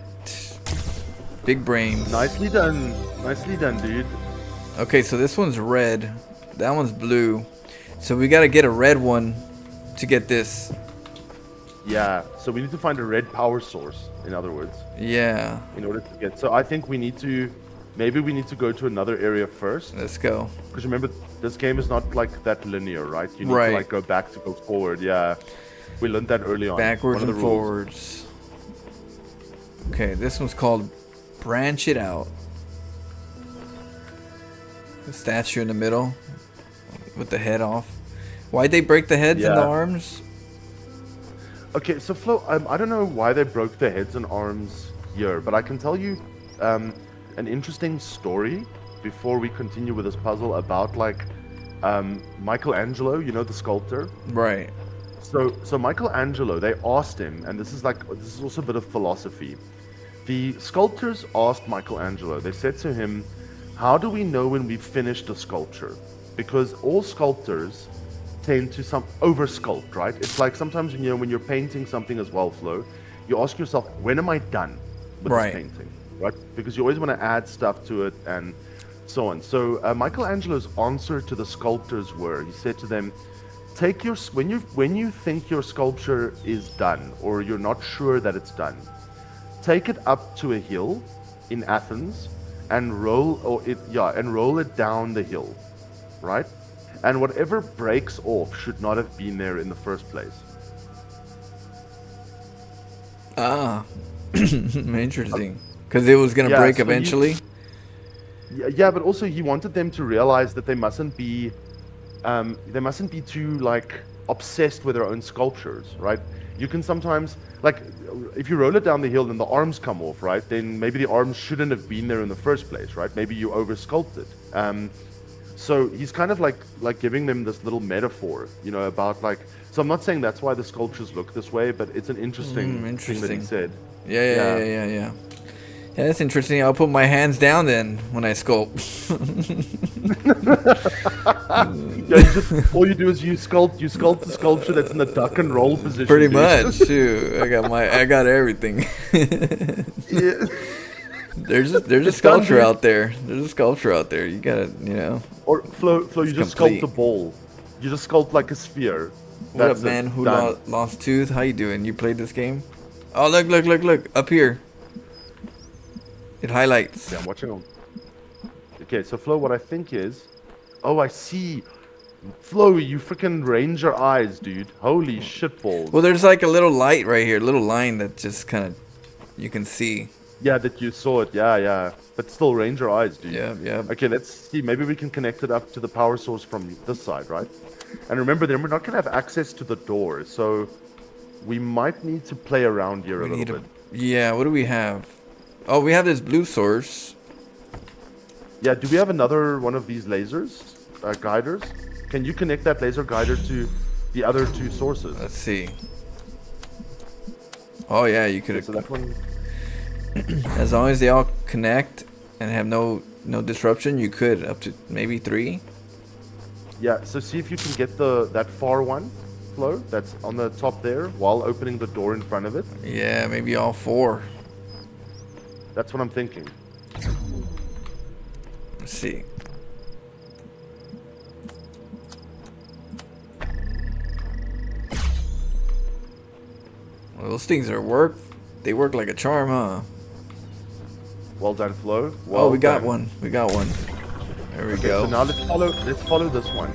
Big brains. Nicely done. Nicely done, dude. Okay, so this one's red. That one's blue. So we gotta get a red one to get this. Yeah. So we need to find a red power source, in other words, Yeah. in order to get. So I think we need to. Maybe we need to go to another area first. Let's go. Because remember, this game is not like that linear, right? You need Right. to like go back to go forward. Yeah. We learned that early on. Backwards One of and the rules. forwards. Okay, this one's called Branch It Out. The statue in the middle with the head off. Why'd they break the heads and the Yeah. arms? Okay, so Flo, I don't know why they broke the heads and arms here, but I can tell you an interesting story before we continue with this puzzle about like Michelangelo, you know, the sculptor. Right. So Michelangelo, they asked him, and this is also a bit of philosophy. The sculptors asked Michelangelo, they said to him, how do we know when we've finished a sculpture? Because all sculptors tend to over sculpt, right? It's like sometimes when you're painting something as well, Flo, you ask yourself, when am I done with Right. this painting, right? Because you always want to add stuff to it and so on. So Michelangelo's answer to the sculptors were, he said to them, take your when you think your sculpture is done or you're not sure that it's done, take it up to a hill in Athens and roll it down the hill, right? And whatever breaks off should not have been there in the first place. Ah. Interesting. Because it was gonna Yeah, break so you- eventually. Yeah, but also he wanted them to realize that they mustn't be too like obsessed with their own sculptures, right? You can sometimes like if you roll it down the hill and the arms come off, right? Then maybe the arms shouldn't have been there in the first place, right? Maybe you over sculpted. So he's kind of like giving them this little metaphor, you know, about like. So I'm not saying that's why the sculptures look this way, but it's an interesting thing that he said. Yeah, that's interesting. I'll put my hands down then when I sculpt. Yeah, all you do is you sculpt the sculpture that's in the duck and roll position. Pretty dude. much. Shoot, I got everything. Yeah. There's a It's done, sculpture dude. out there. There's a sculpture out there. You gotta, you know. Or Flo, you It's just complete. sculpt a ball. You just sculpt like a sphere. What That's up, it, man? Who done. lost tooth? How you doing? You played this game? Oh, look up here. It highlights. Yeah, I'm watching on. Okay, so Flo, what I think is, oh, I see. Flo, you freaking ranger eyes, dude. Holy shit balls. Well, there's like a little light right here, a little line that just kind of you can see. Yeah, that you saw it. Yeah. But still ranger eyes, dude. Yeah. Okay, let's see. Maybe we can connect it up to the power source from this side, right? And remember, then we're not going to have access to the door, so we might need to play around here a We little need bit. Yeah. What do we have? Oh, we have this blue source. Yeah, do we have another one of these lasers, guiders? Can you connect that laser guider to the other two sources? Let's see. Oh yeah, you could. So that one. As long as they all connect and have no disruption, you could up to maybe 3. Yeah, so see if you can get that far one, Flo, that's on the top there, while opening the door in front of it. Yeah, maybe all 4. That's what I'm thinking. Let's see. Well, those things they work like a charm, huh? Well done, Flo. Oh, we got done. one. We got one. There we Okay, go. so now let's follow this one.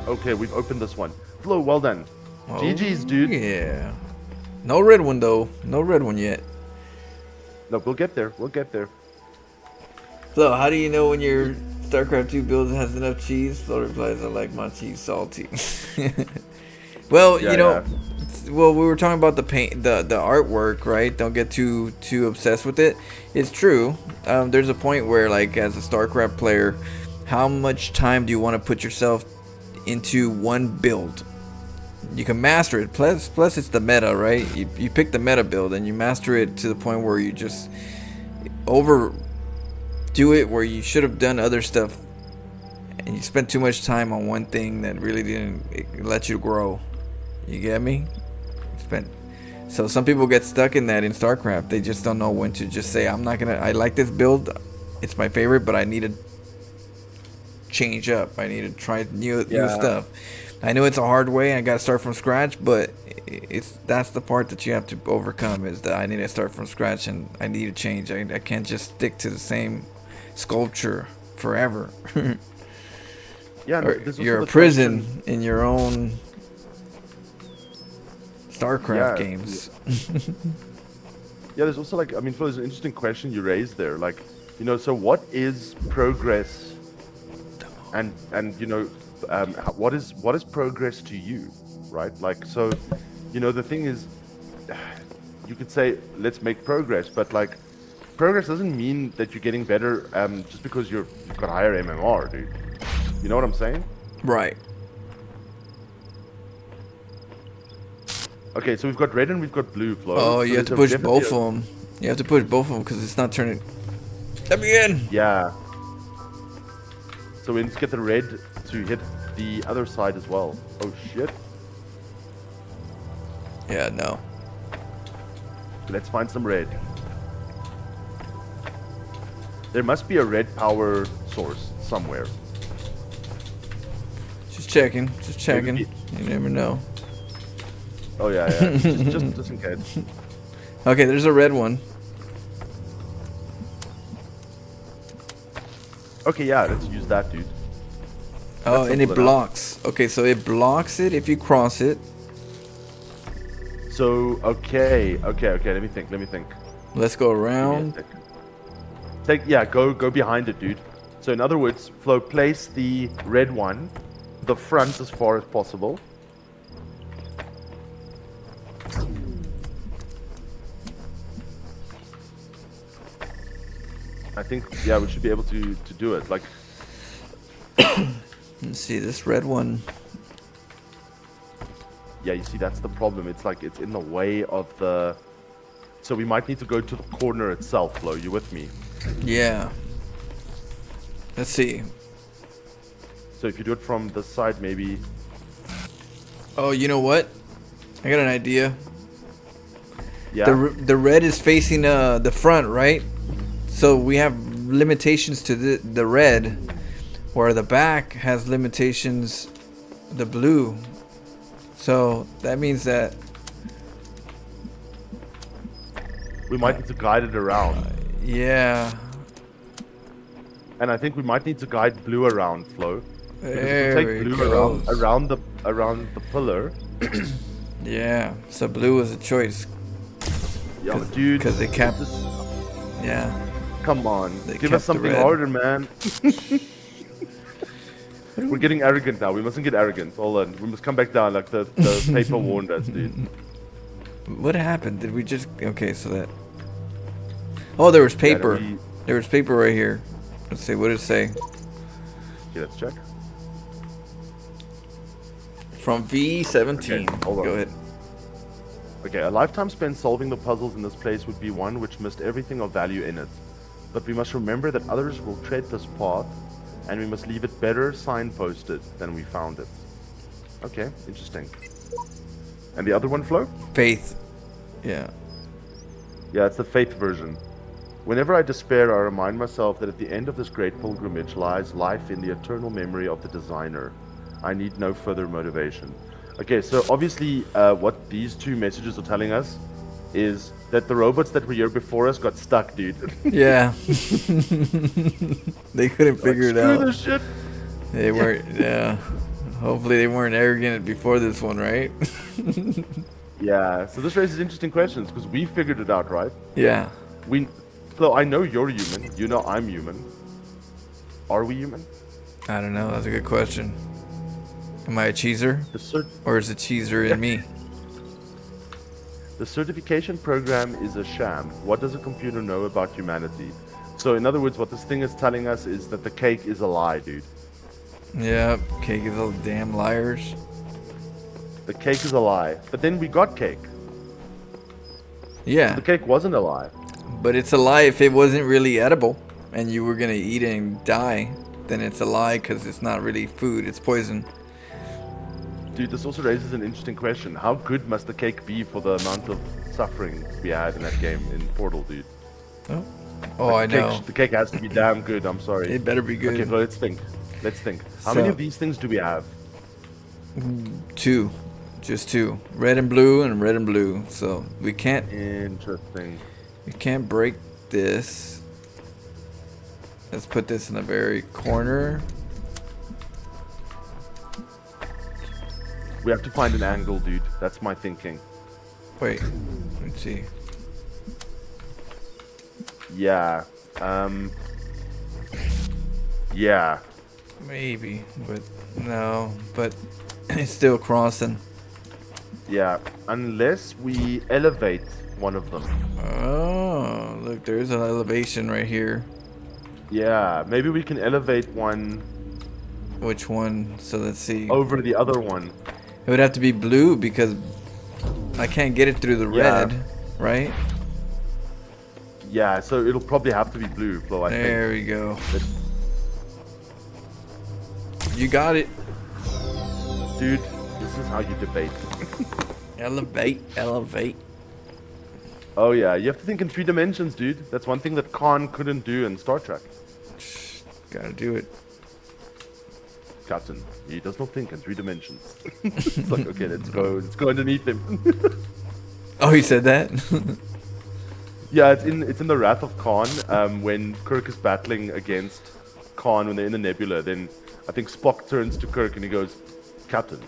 Okay, we've opened this one. Flo, well done. Oh, GG's, dude. Yeah. No red one though. No red one yet. No, we'll get there. We'll get there. So, how do you know when your StarCraft 2 build has enough cheese? Flo replies, I like my cheese salty. Well, Yeah, you know, well, we were talking about the paint, the artwork, right? Don't get too obsessed with it. It's true. There's a point where, like, as a StarCraft player, how much time do you want to put yourself into one build. You can master it. Plus it's the meta, right? You pick the meta build and you master it to the point where you just overdo it, where you should have done other stuff, and you spent too much time on one thing that really didn't let you grow. You get me? So some people get stuck in that in StarCraft. They just don't know when to just say, I like this build, it's my favorite, but I need to change up. I need to try new stuff. I know it's a hard way. I got to start from scratch, but that's the part that you have to overcome, is that I need to start from scratch and I need to change. I can't just stick to the same sculpture forever. Yeah, no, you're a prison in your own StarCraft games. Yeah, there's also like, I mean, Phil, there's an interesting question you raised there. Like, you know, so what is progress, and you know, what is progress to you, right? Like, so, you know, the thing is, you could say let's make progress, but like, progress doesn't mean that you're getting better just because you've got higher MMR, dude. You know what I'm saying? Right. Okay, so we've got red and we've got blue, Flo. Oh, so you have to push both of them. You have to push both of them because it's not turning. Let me in. Yeah. So we need to get the red to hit the other side as well. Oh shit. Yeah, no. Let's find some red. There must be a red power source somewhere. Just checking. You never know. Oh yeah, yeah. just in case. Okay, there's a red one. Okay, yeah, let's use that, dude. Oh, That's and it simple enough. blocks. Okay, so it blocks it if you cross it. So okay. Let me think. Let's go around. Go behind it, dude. So in other words, Flo, place the red one, the front as far as possible. I think, yeah, we should be able to do it. Like, Let's see this red one. yeah, you see, that's the problem. It's like it's in the way of the. So we might need to go to the corner itself, Flo. You with me? Yeah. Let's see. So if you do it from this side, maybe. Oh, you know what? I got an idea. Yeah. The red is facing the front, right? So we have limitations to the red, where the back has limitations, the blue. So that means that we might need to guide it around. Yeah. And I think we might need to guide blue around, Flo. Because if we take blue goes. around the pillar. Yeah. So blue is a choice. Yeah, dude. Because they kept. Yeah. Come on, They give kept us the something red. harder, man. We're getting arrogant now. We mustn't get arrogant. Hold on. We must come back down like the paper warned us, dude. What happened? Did we just... Okay, so that... Oh, there was paper. we- There was paper right here. Let's see, what did it say? Okay, let's check. From V17. Okay, hold on. Go ahead. Okay, a lifetime spent solving the puzzles in this place would be one which missed everything of value in it. But we must remember that others will tread this path, and we must leave it better signposted than we found it. Okay, interesting. And the other one, Flo? Faith. Yeah. Yeah, it's the faith version. Whenever I despair, I remind myself that at the end of this great pilgrimage lies life in the eternal memory of the designer. I need no further motivation. Okay, so obviously what these two messages are telling us is that the robots that were here before us got stuck, dude. Yeah. They couldn't figure it Screw out. this shit. They weren't... Yeah. Hopefully they weren't arrogant before this one, right? Yeah, so this raises interesting questions because we figured it out, right? Yeah. Flo, I know you're human. You know I'm human. Are we human? I don't know. That's a good question. Am I a cheeser? Or is a cheeser in me? The certification program is a sham. What does a computer know about humanity? So in other words, what this thing is telling us is that the cake is a lie, dude. Yeah, cake is all damn liars. The cake is a lie. But then we got cake. Yeah, The cake wasn't a lie. but it's a lie if it wasn't really edible and you were gonna eat it and die. Then it's a lie because it's not really food, it's poison. Dude, this also raises an interesting question. How good must the cake be for the amount of suffering we had in that game in Portal, dude? Oh, oh, I know. The cake has to be damn good, I'm sorry. It better be good. Okay, well, let's think. Let's think. How So- many of these things do we have? 2, just 2. Red and blue and red and blue. So we can't Interesting. break this. Let's put this in the very corner. We have to find an angle, dude. That's my thinking. Wait, let's see. Yeah. Yeah. Maybe, but no, but it's still crossing. Yeah. Unless we elevate one of them. Oh, look, there's an elevation right here. Yeah. Maybe we can elevate one Which one? So let's see. over the other one. It would have to be blue because I can't get it through the Yeah. red, right? Yeah, so it'll probably have to be blue, Flo, I think. There we go. But- You got it. Dude, this is how you debate. Elevate, elevate. Oh yeah, you have to think in 3 dimensions, dude. That's one thing that Khan couldn't do in Star Trek. Gotta do it. Captain, he does not think in 3 dimensions. It's like, okay, let's go underneath him. Oh, he said that? Yeah, it's in the Wrath of Khan, when Kirk is battling against Khan when they're in the nebula. Then I think Spock turns to Kirk and he goes, "Captain,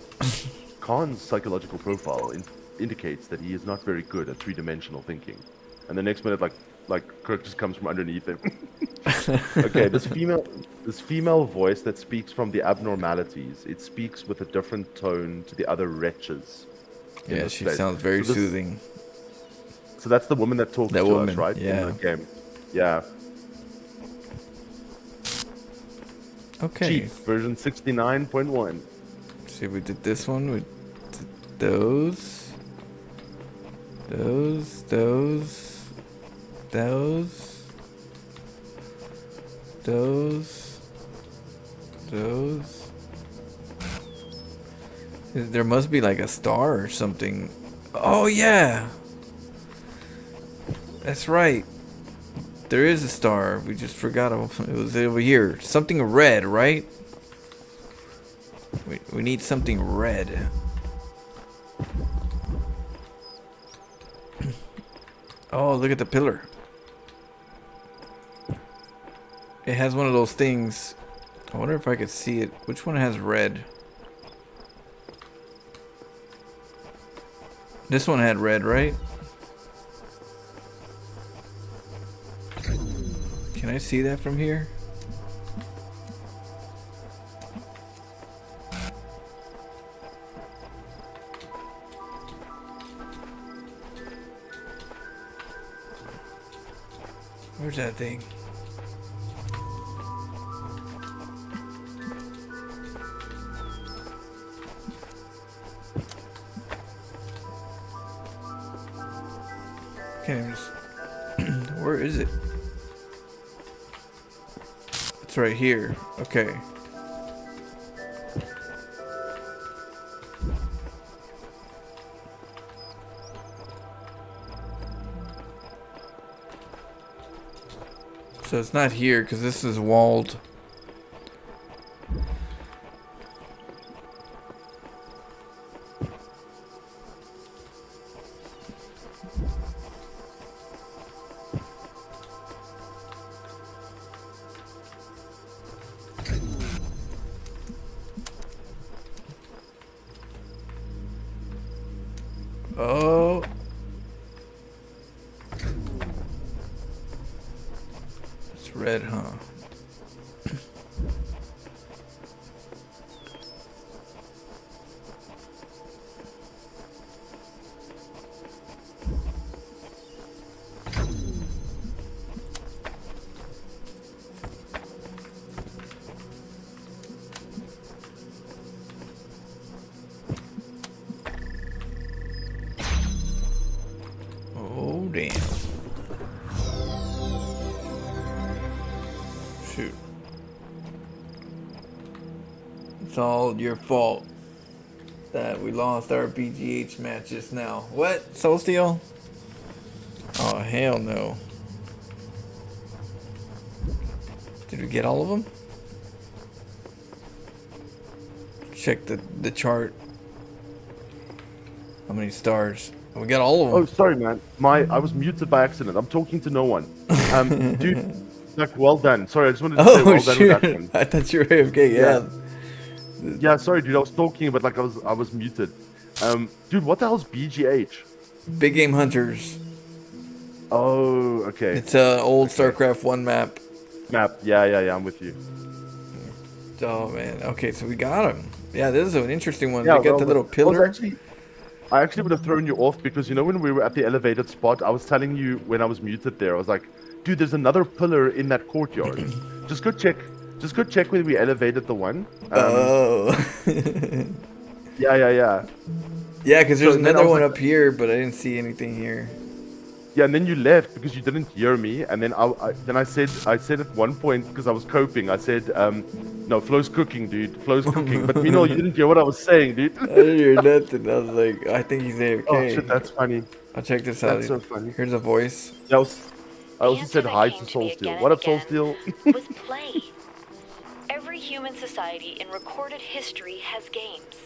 Khan's psychological profile indicates that he is not very good at 3-dimensional thinking." And the next minute, like Kirk just comes from underneath him. Okay, this female voice that speaks from the abnormalities, it speaks with a different tone to the other wretches. in Yeah, this she place. sounds very So this- soothing. So that's the woman that talks That to woman, us, right? yeah. In the game. Yeah. Okay. Chief, version 69.1. See, we did this one. We did those. Those. Those. Those. Those. Those. There must be like a star or something. Oh, yeah. That's right. There is a star. We just forgot it was over here. Something red, right? We need something red. Oh, look at the pillar. It has one of those things. I wonder if I could see it. Which one has red? This one had red, right? Can I see that from here? Where's that thing? Can't even just... Where is it? It's right here. Okay. So it's not here because this is walled. Oh. It's red, huh? It's all your fault that we lost our BGH match just now. What? Soul Steel? Oh, hell no. Did we get all of them? Check the chart. How many stars? We got all of them. Oh, sorry, man. I was muted by accident. I'm talking to no one. Dude, like, well done. Sorry, I just wanted to say Oh, well done with that shit. one. I thought you were AFK, yeah. Yeah, sorry, dude. I was talking, but like I was muted. Dude, what the hell's BGH? Big Game Hunters. Oh, okay. It's an old StarCraft 1 map. Map. Yeah, I'm with you. Oh, man. Okay, so we got him. Yeah, this is an interesting one. Yeah, They got well, the little I was pillar. I actually would have thrown you off because you know when we were at the elevated spot, I was telling you when I was muted there, I was like, dude, there's another pillar in that courtyard. Just go check when we elevated the one. Oh. Yeah. Yeah, because there's So then I another was one like- up here, but I didn't see anything here. Yeah, and then you left because you didn't hear me, and then I said at one point because I was coping, I said, no, Flo's cooking, dude. Flo's cooking. But meanwhile, you didn't hear what I was saying, dude. I didn't hear nothing. I was like, I think he's AFK. Oh shit, that's funny. I'll check this out. That's so funny. Here's a voice. I also answer said that hi came to to Soul me Steel. again What and up, Soul again. Steel? Was play. Every human society in recorded history has games.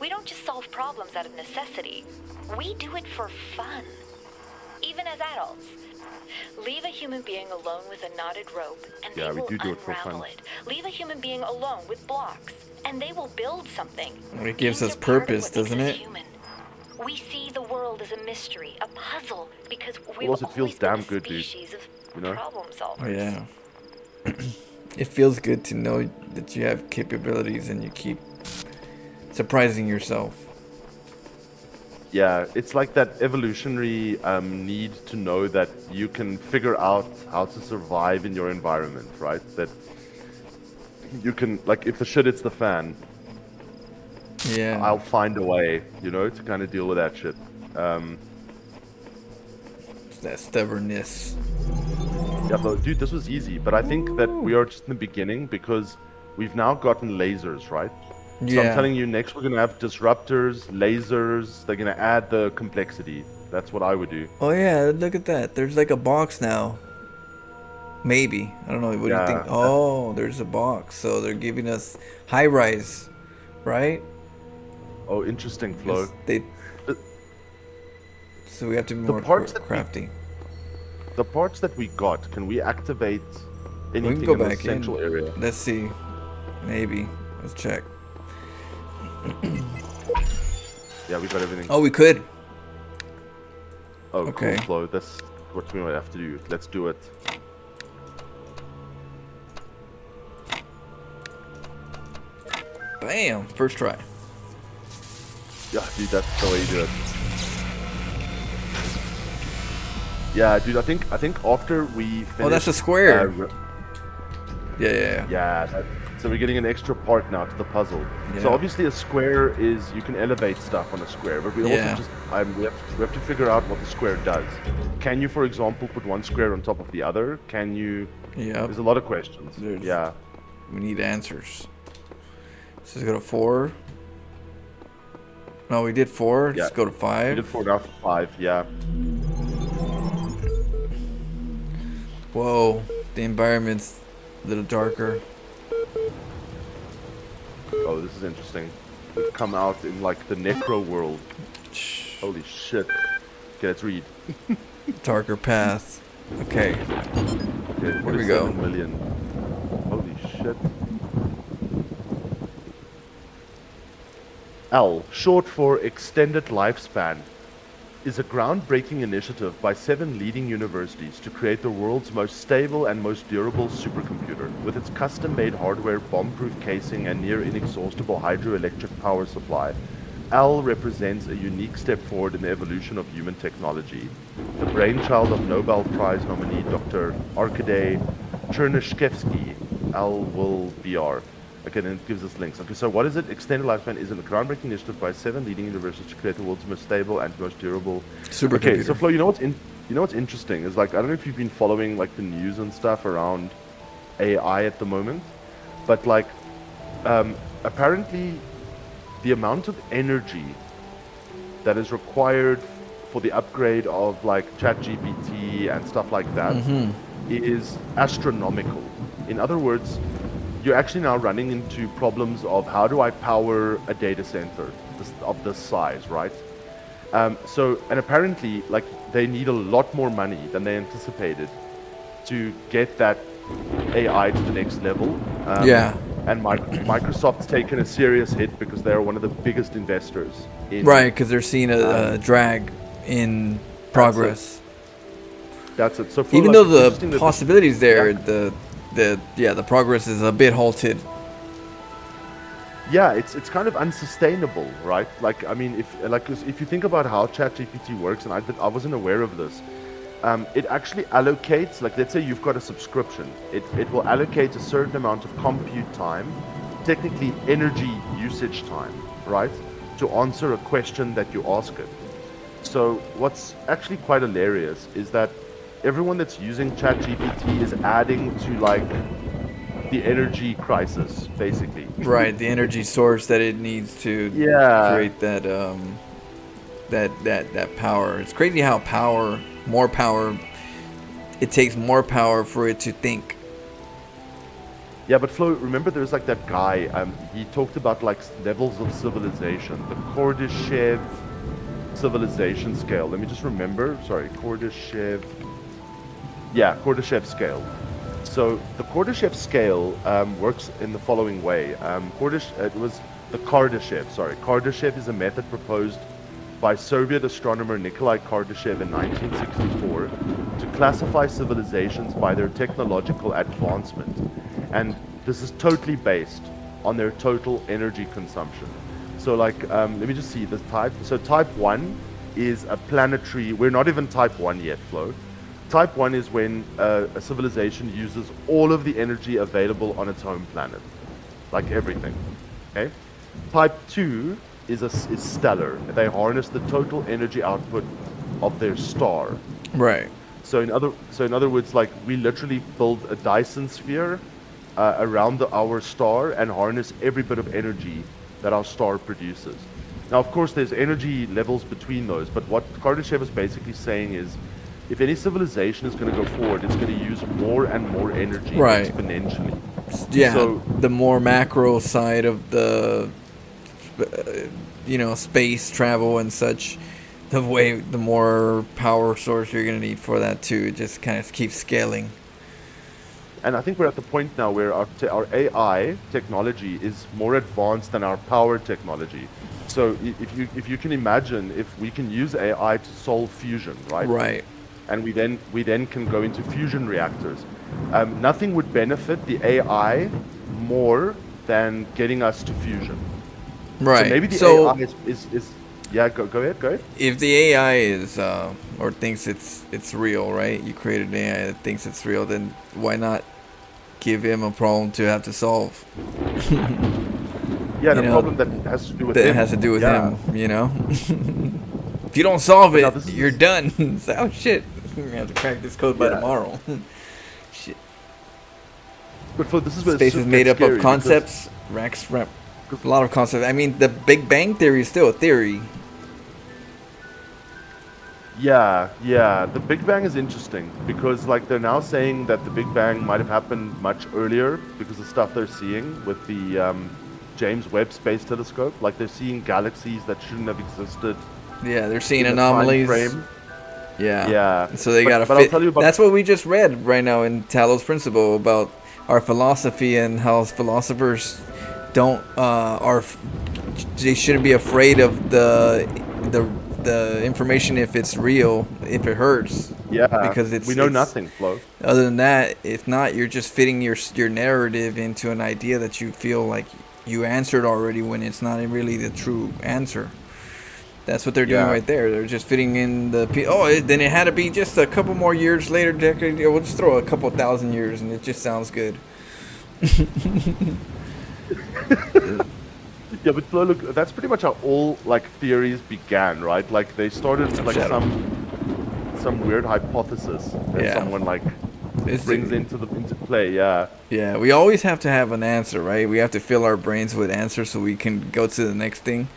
We don't just solve problems out of necessity. We do it for fun. Even as adults. Leave a human being alone with a knotted rope, and Yeah, they we will do it for unravel fun. it. Leave a human being alone with blocks, and they will build something. It gives Games us are part of purpose, what makes doesn't us it? human. We see the world as a mystery, a puzzle, because we've Also, it feels always been damn a good, dude. species of You know? problem solvers. Oh, yeah. It feels good to know that you have capabilities and you keep surprising yourself. Yeah, it's like that evolutionary need to know that you can figure out how to survive in your environment, right? That you can, like, if the shit hits the fan, Yeah. I'll find a way, you know, to kind of deal with that shit. It's that stubbornness. Yeah, but dude, this was easy, but I think that we are just in the beginning because we've now gotten lasers, right? So Yeah. I'm telling you, next we're gonna have disruptors, lasers. They're gonna add the complexity. That's what I would do. Oh, yeah. Look at that. There's like a box now. Maybe. I don't know. What do you think? Yeah. Oh, there's a box. So they're giving us high rise, right? Oh, interesting, Flo. Yes, They. The- So we have to be the more parts that we- crafty. The parts that we got, can we activate anything go in the back in. central area? Let's see. Maybe. Let's check. Yeah, we got everything. Oh, we could. Oh, okay. cool, Flo. That's what we might have to do. Let's do it. Bam. First try. Yeah, dude, that's the way you do it. Yeah, dude, I think after we finish... Oh, that's a square. re- Yeah. Yeah, so we're getting an extra part now to the puzzle. So Yeah. obviously a square is, you can elevate stuff on a square, but we Yeah. also just, we have to figure out what the square does. Can you, for example, put one square on top of the other? Can you, Yep. there's a lot of questions. There's- Yeah. We need answers. So let's go to 4. No, we did 4. Yeah. Let's go to We 5. did 4 now for 5, yeah. Whoa. The environment's a little darker. Oh, this is interesting. We've come out in like the necro world. Holy shit. Okay, let's read. Darker path. Okay. Okay, Here we go. 47 million. Holy shit. L, short for Extended Lifespan, is a groundbreaking initiative by 7 leading universities to create the world's most stable and most durable supercomputer. With its custom-made hardware, bomb-proof casing, and near-inexhaustible hydroelectric power supply, L represents a unique step forward in the evolution of human technology. The brainchild of Nobel Prize nominee Dr. Arkady Chernyshevsky, L will BR. Okay, then it gives us links. Okay, so what is it? Extended Lifespan is a groundbreaking initiative by 7 leading universities to create the world's most stable and most durable Supercomputer. Okay, so Flo, you know what's interesting is, like, I don't know if you've been following like the news and stuff around AI at the moment, but like apparently the amount of energy that is required for the upgrade of like ChatGPT and stuff like that is astronomical. In other words, you're actually now running into problems of how do I power a data center of this size, right? And apparently, like, they need a lot more money than they anticipated to get that AI to the next level. Yeah. And Microsoft's taken a serious hit because they're one of the biggest investors in. Right, because they're seeing a drag in progress. That's it. So for Even like, though it's the interesting that possibilities there, Yeah. the progress is a bit halted. Yeah, it's kind of unsustainable, right? Like, I mean, if you think about how ChatGPT works, and I wasn't aware of this, it actually allocates, like, let's say you've got a subscription, it will allocate a certain amount of compute time, technically energy usage time, right, to answer a question that you ask it. So what's actually quite hilarious is that everyone that's using ChatGPT is adding to like the energy crisis, basically. Right, the energy source that it needs to Yeah. create that that power. It's crazy how more power, it takes more power for it to think. Yeah, but Flo, remember there's like that guy, he talked about like levels of civilization, the Kardashev civilization scale. Let me just remember, sorry, Kardashev scale. So the Kardashev scale works in the following way. Kardashev is a method proposed by Soviet astronomer Nikolai Kardashev in 1964 to classify civilizations by their technological advancement. And this is totally based on their total energy consumption. So like, let me just see this type. So type 1 is a planetary, we're not even type 1 yet, Flo. Type 1 is when a civilization uses all of the energy available on its home planet. Like everything, okay? Type 2 is stellar. They harness the total energy output of their star. Right. So in other words, like, we literally build a Dyson sphere around our star and harness every bit of energy that our star produces. Now, of course, there's energy levels between those, but what Kardashev is basically saying is, if any civilization is going to go forward, it's going to use more and more energy Right. exponentially. Yeah, So, the more macro side of the, space travel and such, the more power source you're gonna need for that too. It just kind of keeps scaling. and I think we're at the point now where our AI technology is more advanced than our power technology. So if you can imagine, if we can use AI to solve fusion, right? Right. And we then can go into fusion reactors. Nothing would benefit the AI more than getting us to fusion. Right. So maybe the So AI is yeah. Go ahead. if the AI is or thinks it's real, right? You created an AI that thinks it's real, then why not give him a problem to have to solve? Yeah, You the know, problem that has to do with That him. has to do with Yeah. him, you know? If you don't solve But now it, this is- you're done. It's like, oh shit, we're gonna have to crack this code by Yeah. tomorrow. Shit. But for this is where Space it is made gets up scary of because- concepts, a lot of concepts. I mean, the Big Bang Theory is still a theory. Yeah. The Big Bang is interesting because, like, they're now saying that the Big Bang might have happened much earlier because of stuff they're seeing with the James Webb Space Telescope. Like, they're seeing galaxies that shouldn't have existed. Yeah, they're seeing in the time anomalies. frame. Yeah. Yeah. So they But- gotta but I'll fit. tell you about- That's what we just read right now in Talos Principle about our philosophy and how philosophers don't they shouldn't be afraid of the information if it's real, if it hurts. Yeah. Because we know it's- nothing, Flo. Other than that, if not, you're just fitting your narrative into an idea that you feel like you answered already when it's not really the true answer. That's what they're doing Yeah. right there. They're just fitting in then it had to be just a couple more years later, decade. We'll just throw a couple thousand years, and it just sounds good. Yeah, but Flo, look, that's pretty much how all, like, theories began, right? Like, they started with, like, Shadow. some weird hypothesis that Yeah. someone, like, brings into play. Yeah. Yeah, we always have to have an answer, right? We have to fill our brains with answers so we can go to the next thing.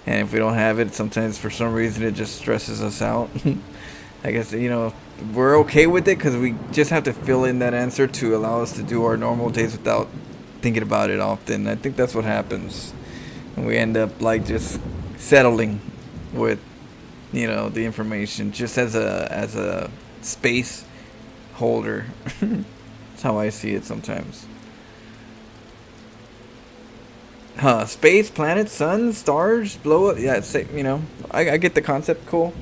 And if we don't have it, sometimes for some reason it just stresses us out. I guess, we're okay with it because we just have to fill in that answer to allow us to do our normal days without thinking about it often. I think that's what happens. And we end up like just settling with, the information just as a space holder. That's how I see it sometimes. Space, planets, suns, stars, blow up. Yeah, it's, I get the concept. Cool.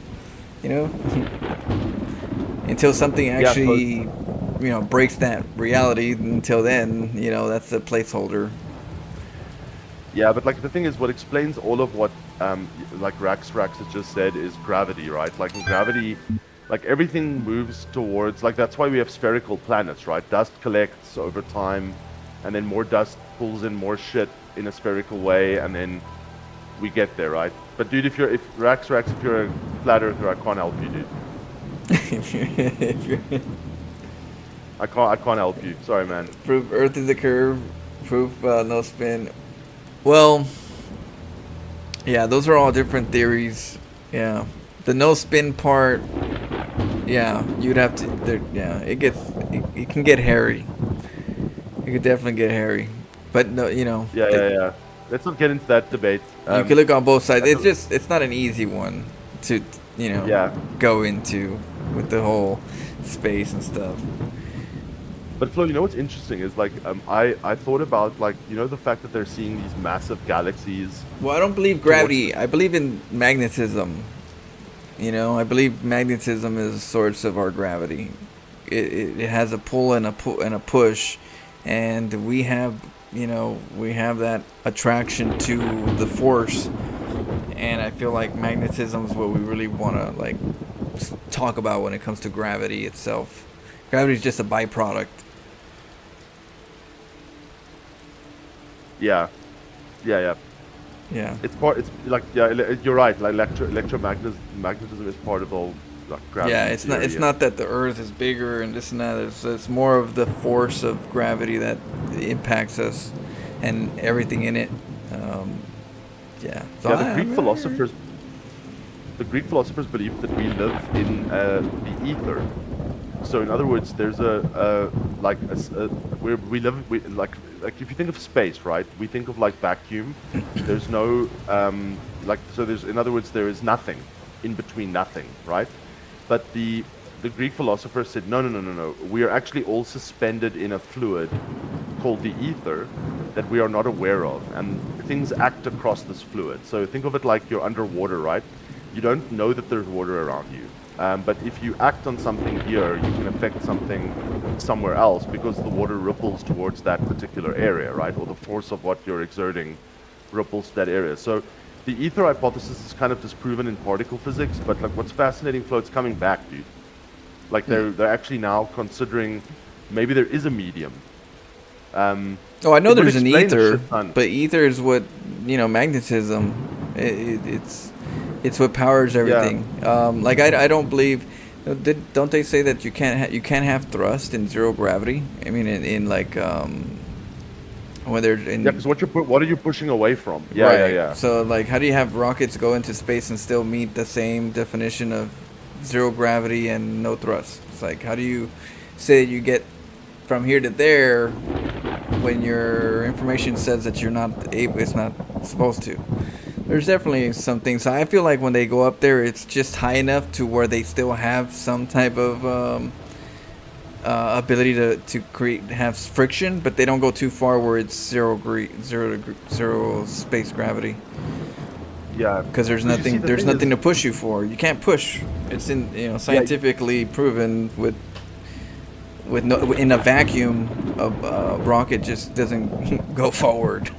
Until something actually, breaks that reality. Until then, that's a placeholder. Yeah, but like the thing is, what explains all of what, like Rax has just said, is gravity, right? Like in gravity, like everything moves towards, like that's why we have spherical planets, right? Dust collects over time, and then more dust pulls in more shit in a spherical way, and then we get there, right? But dude, if Rax, if you're a flat earther, I can't help you, dude. I can't help you. Sorry, man. Proof Earth is a curve. Proof no spin. Well, yeah, those are all different theories. Yeah, the no spin part. Yeah, you'd have to. Yeah, it can get hairy. It could definitely get hairy. But no, Yeah. Let's not get into that debate. You can look on both sides. It's not an easy one to go into with the whole space and stuff. But Flo, what's interesting is like I thought about like the fact that they're seeing these massive galaxies. Well, I don't believe gravity. I believe in magnetism. I believe magnetism is a source of our gravity. It has a pull and a push, and we have that attraction to the force, and I feel like magnetism is what we really want to like talk about when it comes to gravity itself. Gravity is just a byproduct. Yeah. It's like you're right. Like electromagnetism is part of all like gravity. Yeah, it's not that the Earth is bigger and this and that. It's more of the force of gravity that impacts us and everything in it. So the Greek philosophers believed that we live in the ether. So in other words, there's like if you think of space, right? We think of like vacuum. There's no in other words, there is nothing in between nothing, right? But the Greek philosophers said no. We are actually all suspended in a fluid called the ether that we are not aware of, and things act across this fluid. So think of it like you're underwater, right? You don't know that there's water around you. But if you act on something here, you can affect something somewhere else because the water ripples towards that particular area, right? Or the force of what you're exerting ripples to that area. So the ether hypothesis is kind of disproven in particle physics, but like what's fascinating, Flo, it's coming back, dude. Like they're actually now considering maybe there is a medium. I know there's an ether, but ether is what magnetism. It's what powers everything. Yeah. Like I don't believe. Don't they say that you can't have thrust in zero gravity? I mean, in like when they're in. Yeah, because what are you pushing away from? Yeah, right. Yeah. So like, how do you have rockets go into space and still meet the same definition of zero gravity and no thrust? It's like, how do you say you get from here to there when your information says that you're not able? It's not supposed to. There's definitely some things. So I feel like when they go up there, it's just high enough to where they still have some type of ability to have friction, but they don't go too far where it's zero space gravity. Yeah, because there's nothing to push you for. You can't push. It's scientifically proven in a vacuum, a rocket just doesn't go forward.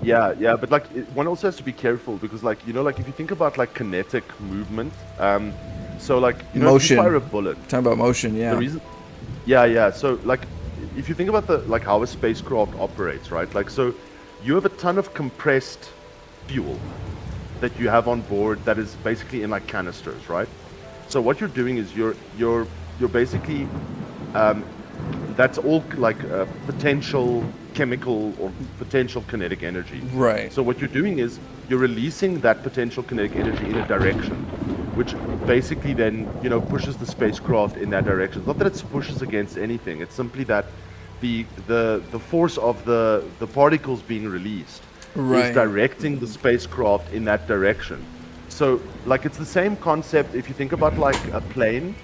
Yeah, but like one also has to be careful because like if you think about like kinetic movement, so like motion. If you fire a bullet. Talking about motion, yeah. The reason, So like if you think about how a spacecraft operates, right? Like so, you have a ton of compressed fuel that you have on board that is basically in like canisters, right? So what you're doing is you're basically that's all like potential chemical or potential kinetic energy. Right. So what you're doing is you're releasing that potential kinetic energy in a direction, which basically then pushes the spacecraft in that direction. It's not that it pushes against anything. It's simply that the force of the particles being released is Right. directing the spacecraft in that direction. So like it's the same concept if you think about like a plane.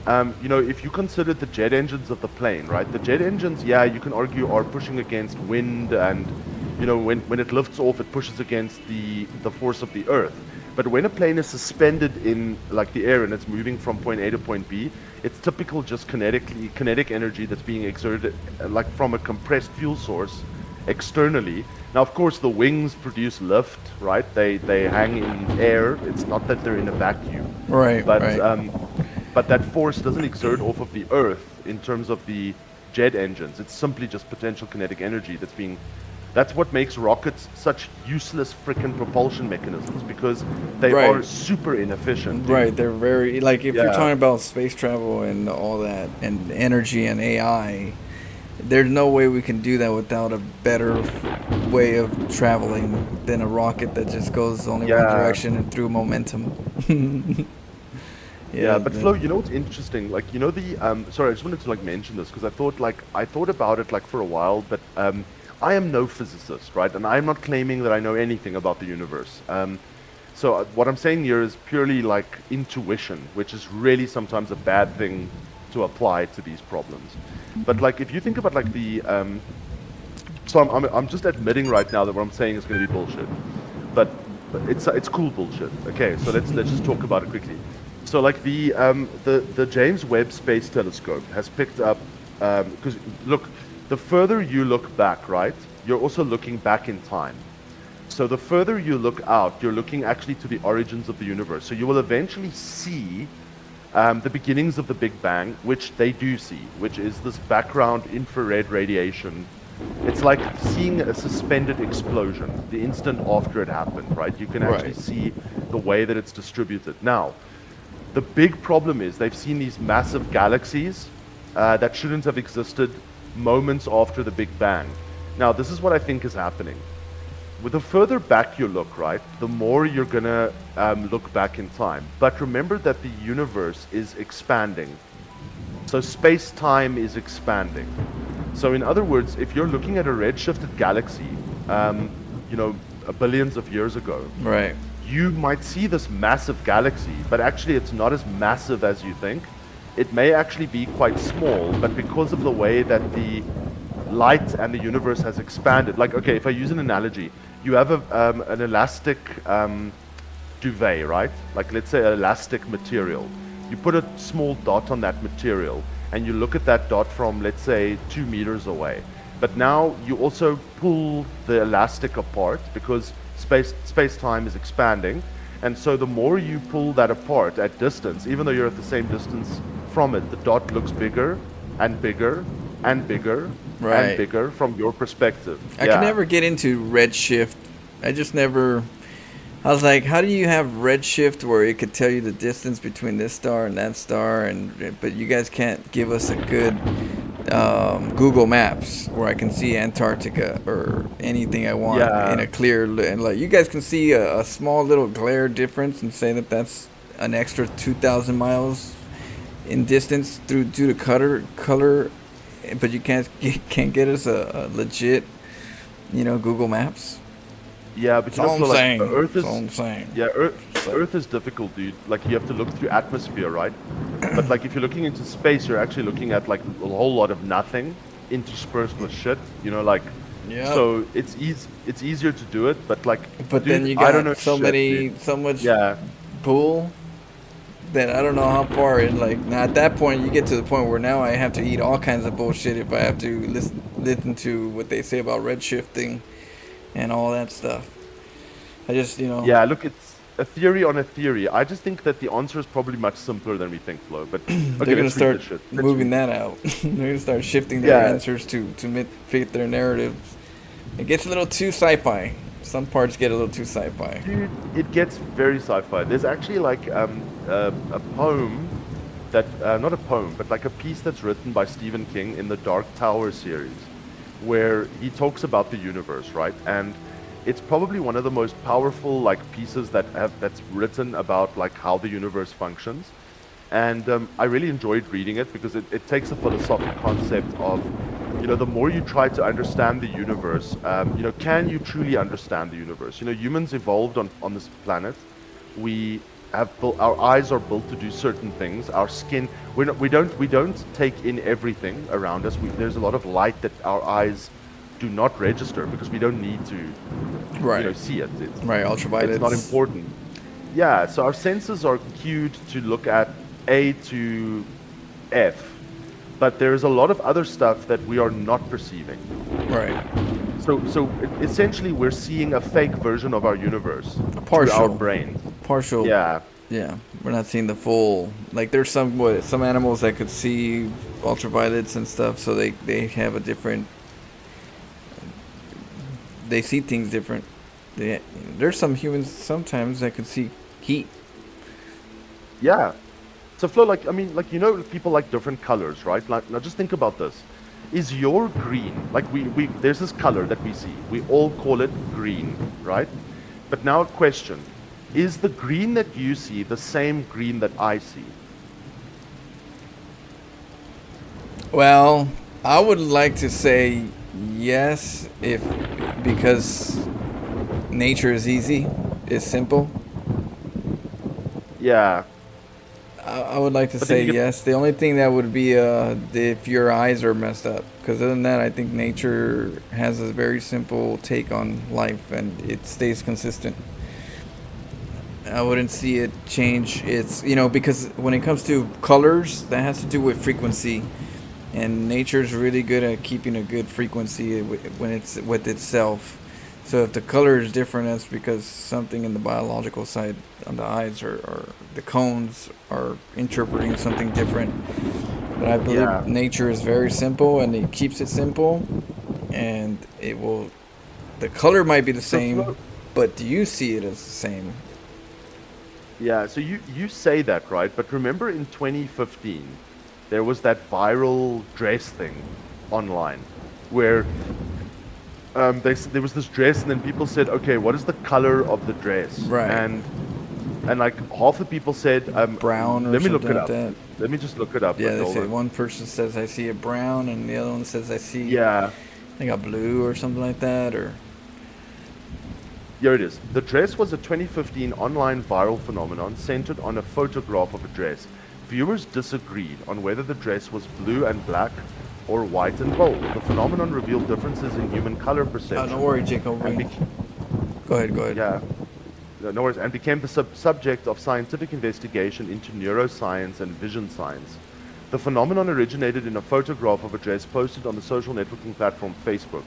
If you consider the jet engines of the plane, right? The jet engines, yeah, you can argue are pushing against wind, and when it lifts off, it pushes against the force of the Earth. But when a plane is suspended in like the air and it's moving from point A to point B, it's typical just kinetic energy that's being exerted like from a compressed fuel source externally. Now, of course, the wings produce lift, right? They hang in air. It's not that they're in a vacuum. Right. But Right. but that force doesn't exert off of the Earth in terms of the jet engines. It's simply just potential kinetic energy that's what makes rockets such useless freaking propulsion mechanisms, because they Right. are super inefficient. dude. Right, they're very like if you're Yeah. talking about space travel and all that and energy and AI, there's no way we can do that without a better way of traveling than a rocket that just goes only one Yeah. direction and through momentum. Yeah, but the- Flo, you know what's interesting? Like, sorry, I just wanted to like mention this because I thought about it like for a while, but I am no physicist, right? And I'm not claiming that I know anything about the universe. So what I'm saying here is purely like intuition, which is really sometimes a bad thing to apply to these problems. But like, if you think about like so I'm just admitting right now that what I'm saying is going to be bullshit, but it's cool bullshit. Okay, so let's just talk about it quickly. So like the James Webb Space Telescope has picked up because look, the further you look back, right, you're also looking back in time. So the further you look out, you're looking actually to the origins of the universe. So you will eventually see the beginnings of the Big Bang, which they do see, which is this background infrared radiation. It's like seeing a suspended explosion the instant after it happened, right? You can actually Right. see the way that it's distributed. Now, the big problem is they've seen these massive galaxies that shouldn't have existed moments after the Big Bang. Now, this is what I think is happening. With the further back you look, right, the more you're gonna look back in time. But remember that the universe is expanding. So space-time is expanding. So in other words, if you're looking at a redshifted galaxy, billions of years ago, right. you might see this massive galaxy, but actually it's not as massive as you think. It may actually be quite small, but because of the way that the light and the universe has expanded, like, okay, if I use an analogy, you have an elastic duvet, right? Like, let's say elastic material. You put a small dot on that material, and you look at that dot from, let's say, 2 meters away. But now you also pull the elastic apart because space-time is expanding. And so the more you pull that apart at distance, even though you're at the same distance from it, the dot looks bigger and bigger and bigger Right. and bigger from your perspective. I could never get into redshift. I was like, how do you have redshift where it could tell you the distance between this star and that star, but you guys can't give us a good Google Maps where I can see Antarctica or anything I want Yeah. in a clear, and like you guys can see a small little glare difference and say that that's an extra 2,000 miles in distance due to color, but you can't get us a legit, Google Maps. Yeah, but That's all I'm saying. the Earth is That's all I'm saying. yeah, Earth is difficult, dude. Like you have to look through atmosphere, right? But like if you're looking into space, you're actually looking at like a whole lot of nothing interspersed with shit. Like Yeah. so it's easier to do it, but like But dude, then you I don't got know so shit, dude. so much Yeah. pool that I don't know how far it like. Now at that point, you get to the point where now I have to eat all kinds of bullshit if I have to listen to what they say about redshifting and all that stuff. I just Yeah, look, it's a theory on a theory. I just think that the answer is probably much simpler than we think, Flo. But okay, they're gonna let's read start this shit. moving that out. They're gonna start shifting their Yeah. answers to fit their narratives. It gets a little too sci-fi. Some parts get a little too sci-fi. Dude, it gets very sci-fi. There's actually like a poem that not a poem, but like a piece that's written by Stephen King in the Dark Tower series, where he talks about the universe, right? And it's probably one of the most powerful like pieces that's written about like how the universe functions. And I really enjoyed reading it because it takes a philosophical concept of, the more you try to understand the universe, can you truly understand the universe? Humans evolved on this planet. We have built, our eyes are built to do certain things. Our skin, we don't take in everything around us. There's a lot of light that our eyes do not register because we don't need to, see it. Right, ultraviolet. It's not important. Yeah, so our senses are cued to look at A to F, but there's a lot of other stuff that we are not perceiving. Right. So essentially, we're seeing a fake version of our universe Partial. through our brains. Partial. Yeah. Yeah, we're not seeing the full. Like, there's some animals that could see ultraviolets and stuff, so they have a different. They see things different. There's some humans sometimes that could see heat. Yeah. So Flo, people like different colors, right? Like, now just think about this. Is your green, like there's this color that we see. We all call it green, right? But now a question. Is the green that you see the same green that I see? Well, I would like to say yes, because nature is easy, it's simple. Yeah. I would like to say yes. The only thing that would be if your eyes are messed up. Because other than that, I think nature has a very simple take on life and it stays consistent. I wouldn't see it change its, because when it comes to colors, that has to do with frequency. And nature's really good at keeping a good frequency when it's with itself. So if the color is different, that's because something in the biological side on the eyes or the cones are interpreting something different. But I believe nature is very simple and it keeps it simple, and the color might be the same, but do you see it as the same? Yeah, so you say that, right? But remember in 2015, there was that viral dress thing online where there was this dress, and then people said, okay, what is the color of the dress? Right. And like half the people said brown, or let me something look it like up. that. Let me just look it up. Yeah, they say one person says I see a brown, and the other one says I see I think a blue or something like that. Or here it is. The dress was a 2015 online viral phenomenon centered on a photograph of a dress. Viewers disagreed on whether the dress was blue and black or white and gold. The phenomenon revealed differences in human color perception. don't worry, Jacob. Go ahead. Yeah. No worries. And became the subject of scientific investigation into neuroscience and vision science. The phenomenon originated in a photograph of a dress posted on the social networking platform Facebook.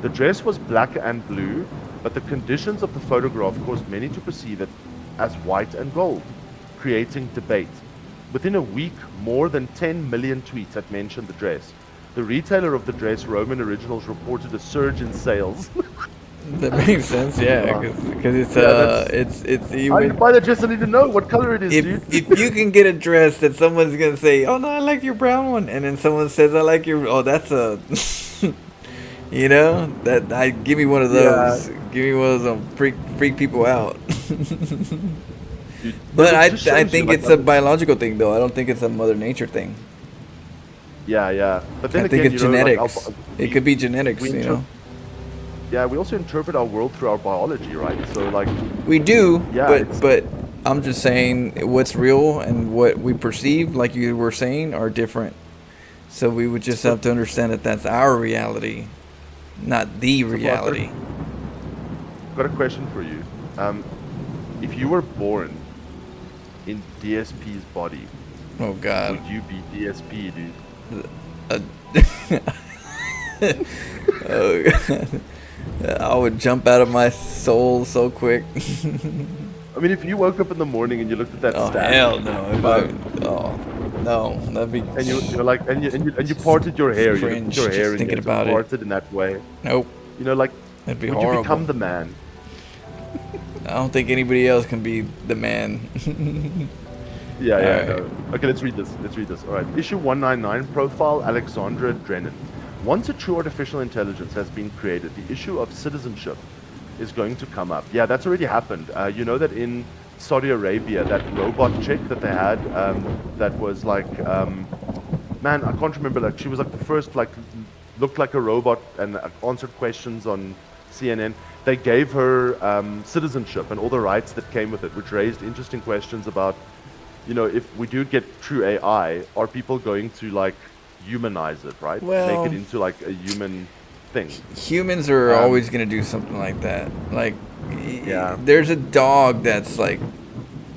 The dress was black and blue, but the conditions of the photograph caused many to perceive it as white and gold, creating debate. Within a week, more than 10 million tweets had mentioned the dress. The retailer of the dress, Roman Originals, reported a surge in sales. That makes sense, yeah, because it's I need to buy the dress. I need to know what color it is, dude. If you can get a dress that someone's gonna say, "Oh no, I like your brown one," and then someone says, "I like your," that's a, give me one of those. Yeah. Give me one of those freak people out. Dude, But I it just shows think you, it's a biological thing, though. I don't think it's a Mother Nature thing. Yeah. But then I think again, it's genetics. It could be genetics, Yeah, we also interpret our world through our biology, right? So like We do, Yeah, but I'm just saying what's real and what we perceive, like you were saying, are different. So we would just have to understand that that's our reality, not the reality. I've got a question for you. If you were born in DSP's body, Oh God. would you be DSP, dude? Oh God. I would jump out of my soul so quick. I mean, if you woke up in the morning and you looked at that Oh stat, hell no! No, that'd be. and you're like, and you parted your hair, you Cringe looked at your just hair and thinking you about it. parted in that way. Nope. Like, That'd be would horrible. you become the man? I don't think anybody else can be the man. Yeah, All yeah, right. no. Okay, let's read this. Let's read this. All right. Issue 199, Profile Alexandra Drennan. Once a true artificial intelligence has been created, the issue of citizenship is going to come up. Yeah, that's already happened. You know that in Saudi Arabia, that robot chick that they had, that was like, man, I can't remember. Like, she was like the first, like, looked like a robot and answered questions on CNN. They gave her citizenship and all the rights that came with it, which raised interesting questions about, you know, if we do get true AI, are people going to like humanize it, right? Make it Well, into like a human thing. humans are Um, always gonna do something like that. Like, yeah. there's a dog that's like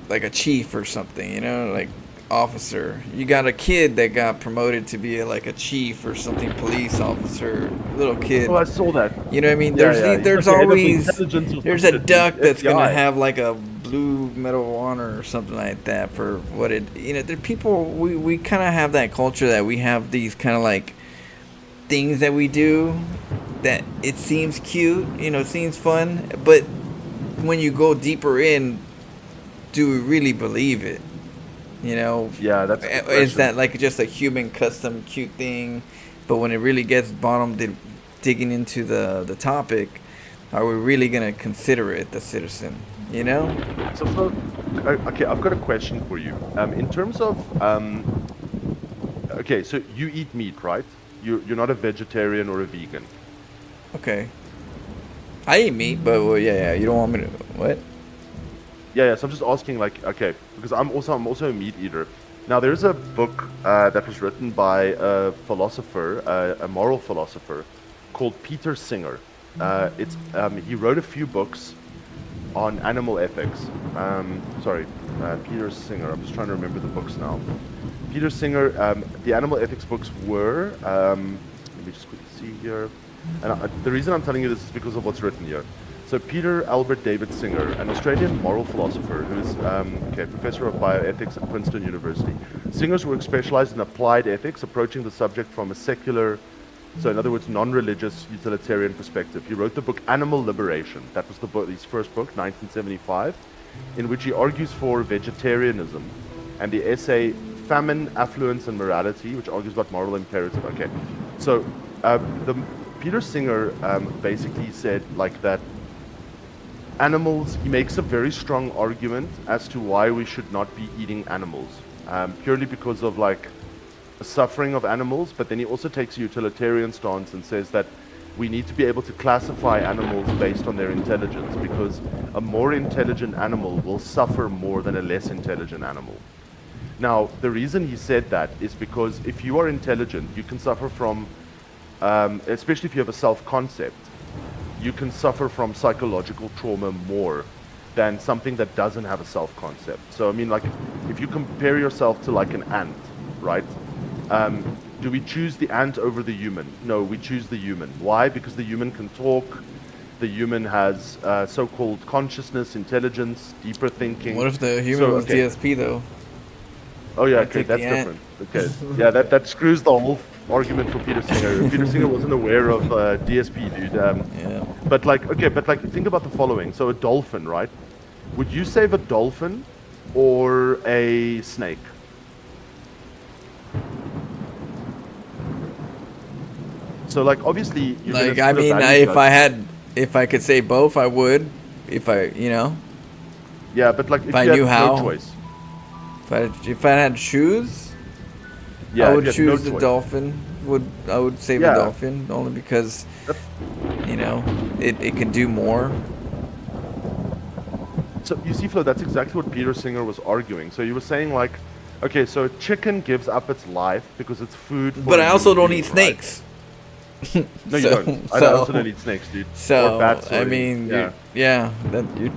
a chief or something, you know, like officer. You got a kid that got promoted to be like a chief or something, police officer, little kid. Oh, I saw that. You know what I mean? Yeah, yeah. He's like There's the head of always intelligence or there's some a shit. duck He's that's gonna FBI. have like a blue medal of honor or something like that for what it. You know, there people we kind of have that culture that we have these kind of like things that we do that it seems cute, you know, seems fun, but when you go deeper in, do we really believe it? You know, Yeah, that's a good is question. that like just a human custom cute thing? But when it really gets digging into the topic, are we really gonna consider it the citizen? You know? So, okay, I've got a question for you. In terms of, okay, so you eat meat, right? You're not a vegetarian or a vegan. Okay. I eat meat, but well, yeah, yeah. You don't want me to what? Yeah, yeah. So I'm just asking, like, okay, because I'm also a meat eater. Now, there's a book that was written by a philosopher, a moral philosopher, called Peter Singer. He wrote a few books on animal ethics. Peter Singer. I'm just trying to remember the books now. Peter Singer. The animal ethics books were. Let me just quickly see here. And the reason I'm telling you this is because of what's written here. So Peter Albert David Singer, an Australian moral philosopher who is professor of bioethics at Princeton University. Singer's work specialized in applied ethics, approaching the subject from a secular, so in other words, non-religious utilitarian perspective. He wrote the book Animal Liberation. That was his first book, 1975, in which he argues for vegetarianism, and the essay Famine, Affluence, and Morality, which argues about moral imperative. Okay, so Peter Singer basically said like that animals, he makes a very strong argument as to why we should not be eating animals, purely because of like the suffering of animals, but then he also takes a utilitarian stance and says that we need to be able to classify animals based on their intelligence, because a more intelligent animal will suffer more than a less intelligent animal. Now, the reason he said that is because if you are intelligent, you can suffer from, especially if you have a self-concept, you can suffer from psychological trauma more than something that doesn't have a self-concept. So, I mean, like, if you compare yourself to like an ant, right? Do we choose the ant over the human? No, we choose the human. Why? Because the human can talk. The human has so-called consciousness, intelligence, deeper thinking. What if the human was okay. DSP though? Oh yeah, I okay, take that's the ant. different. Okay, yeah, that screws the whole argument for Peter Singer. Peter Singer wasn't aware of DSP, dude. Yeah. But like, okay, but like, think about the following. So a dolphin, right? Would you save a dolphin or a snake? So like, obviously, you're Like, gonna I put a mean, value if I could say both, I would. If I, you know, yeah, but like, if I you had knew no how. choice, if I had to choose, yeah, I if would you had choose no the choice. dolphin. I would save the Yeah. dolphin only because, That's- you know, it can do more. So you see, Flo, that's exactly what Peter Singer was arguing. So you were saying like, okay, so a chicken gives up its life because it's food for But a I also human don't being, eat right? snakes. No, you So- don't. I so- also don't eat snakes, dude. So Or bats. I Or mean, yeah. yeah, that dude.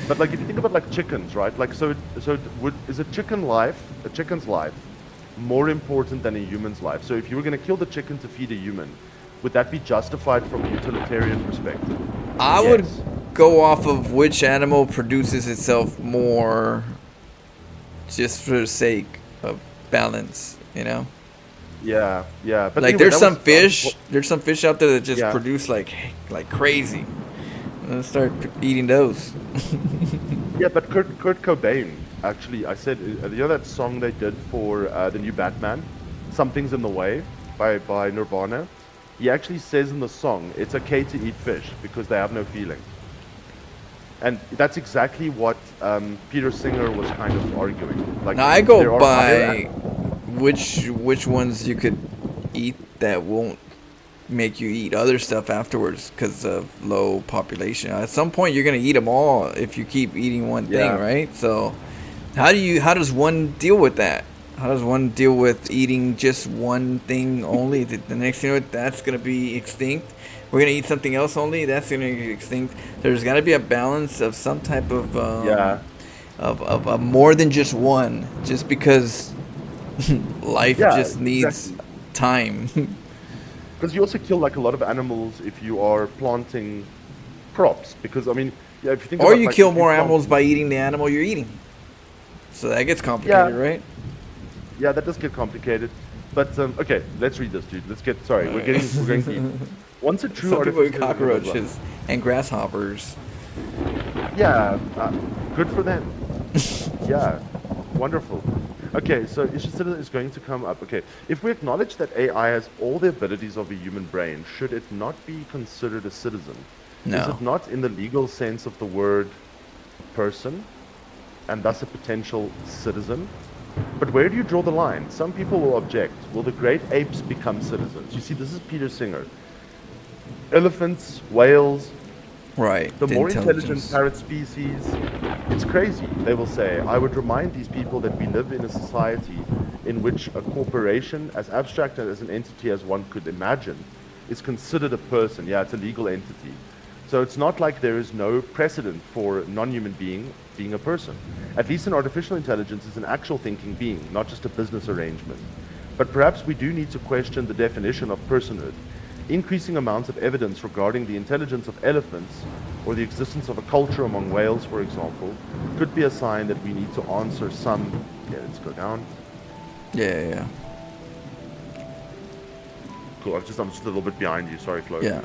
But like, if you think about like chickens, right? Like, is a chicken's life, more important than a human's life? So if you were going to kill the chicken to feed a human, would that be justified from a utilitarian perspective? I Yes. would go off of which animal produces itself more, just for the sake of balance, you know. Yeah, but Like anyway, there's that some was, fish, there's some fish out there that just Yeah. produce like crazy. Let's start eating those. Yeah, but Kurt Cobain, actually, I said, you know that song they did for the new Batman, Something's in the Way by Nirvana? He actually says in the song, it's okay to eat fish because they have no feeling. And that's exactly what Peter Singer was kind of arguing. Like, Now I there go are by higher- which ones you could eat that won't make you eat other stuff afterwards because of low population. At some point, you're gonna eat them all if you keep eating one thing, Yeah. right? So, how does one deal with that? How does one deal with eating just one thing only? The next thing you know, that's gonna be extinct. We're gonna eat something else only. That's gonna be extinct. There's gotta be a balance of some type of Yeah. of more than just one. Just because life Yeah, just needs exactly. time. Because you also kill like a lot of animals if you are planting crops. Because I mean, yeah, if you think Or about you like, kill if more plant- animals by eating the animal you're eating. So that gets complicated, Yeah. right? Yeah, that does get complicated. But okay, let's read this, dude. Let's get sorry, we're going deep. Once a true Some people eat artificial cockroaches and grasshoppers. Yeah, good for them. Yeah, wonderful. Okay, so issue citizen is going to come up. Okay, if we acknowledge that AI has all the abilities of a human brain, should it not be considered a citizen? Is No. it not in the legal sense of the word person, and thus a potential citizen? But where do you draw the line? Some people will object. Will the great apes become citizens? You see, this is Peter Singer. Elephants, whales, Right. the more intelligent intelligence. parrot species, it's crazy, they will say. I would remind these people that we live in a society in which a corporation, as abstract as an entity as one could imagine, is considered a person. Yeah, it's a legal entity. So it's not like there is no precedent for a non-human being being a person. At least an artificial intelligence is an actual thinking being, not just a business arrangement. But perhaps we do need to question the definition of personhood. Increasing amounts of evidence regarding the intelligence of elephants or the existence of a culture among whales, for example, could be a sign that we need to answer some... Yeah, let's go down. Yeah. Cool, I'm just a little bit behind you. Sorry, Flo. Yeah.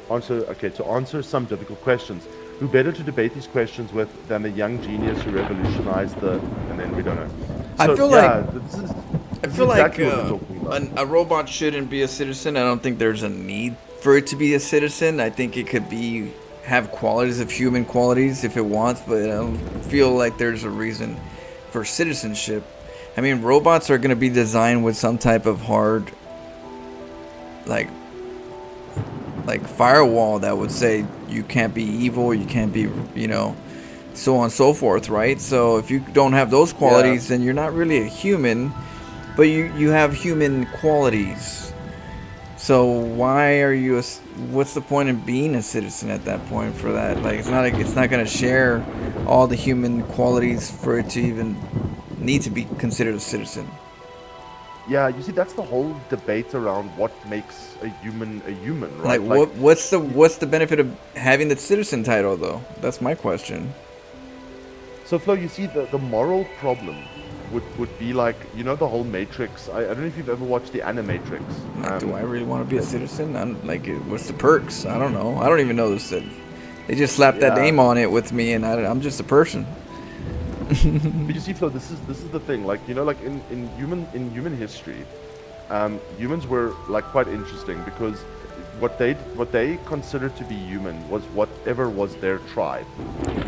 To answer some difficult questions. Who better to debate these questions with than the young genius who revolutionized the... And then we don't know. I So, feel yeah, like- this is I feel exactly like what we're talking about. a robot shouldn't be a citizen. I don't think there's a need for it to be a citizen. I think it could have qualities of human qualities if it wants, but I don't feel like there's a reason for citizenship. I mean, robots are going to be designed with some type of hard, like firewall that would say you can't be evil, you can't be, so on and so forth, right? So if you don't have those qualities, then you're not really a human, but you have human qualities. So why are you what's the point in being a citizen at that point for that? Like it's not going to share all the human qualities for it to even need to be considered a citizen. Yeah, you see, that's the whole debate around what makes a human, right? Like what's the benefit of having the citizen title though? That's my question. So, Flo, you see, the moral problem would be like, the whole Matrix. I don't know if you've ever watched the Animatrix. Like, do I really want to be a citizen? I'm like, what's the perks? I don't know. I don't even know this. They just slapped that Yeah. name on it with me, and I'm just a person. But you see, Flo, this is the thing. Like, like in human history, humans were like quite interesting because what they considered to be human was whatever was their tribe.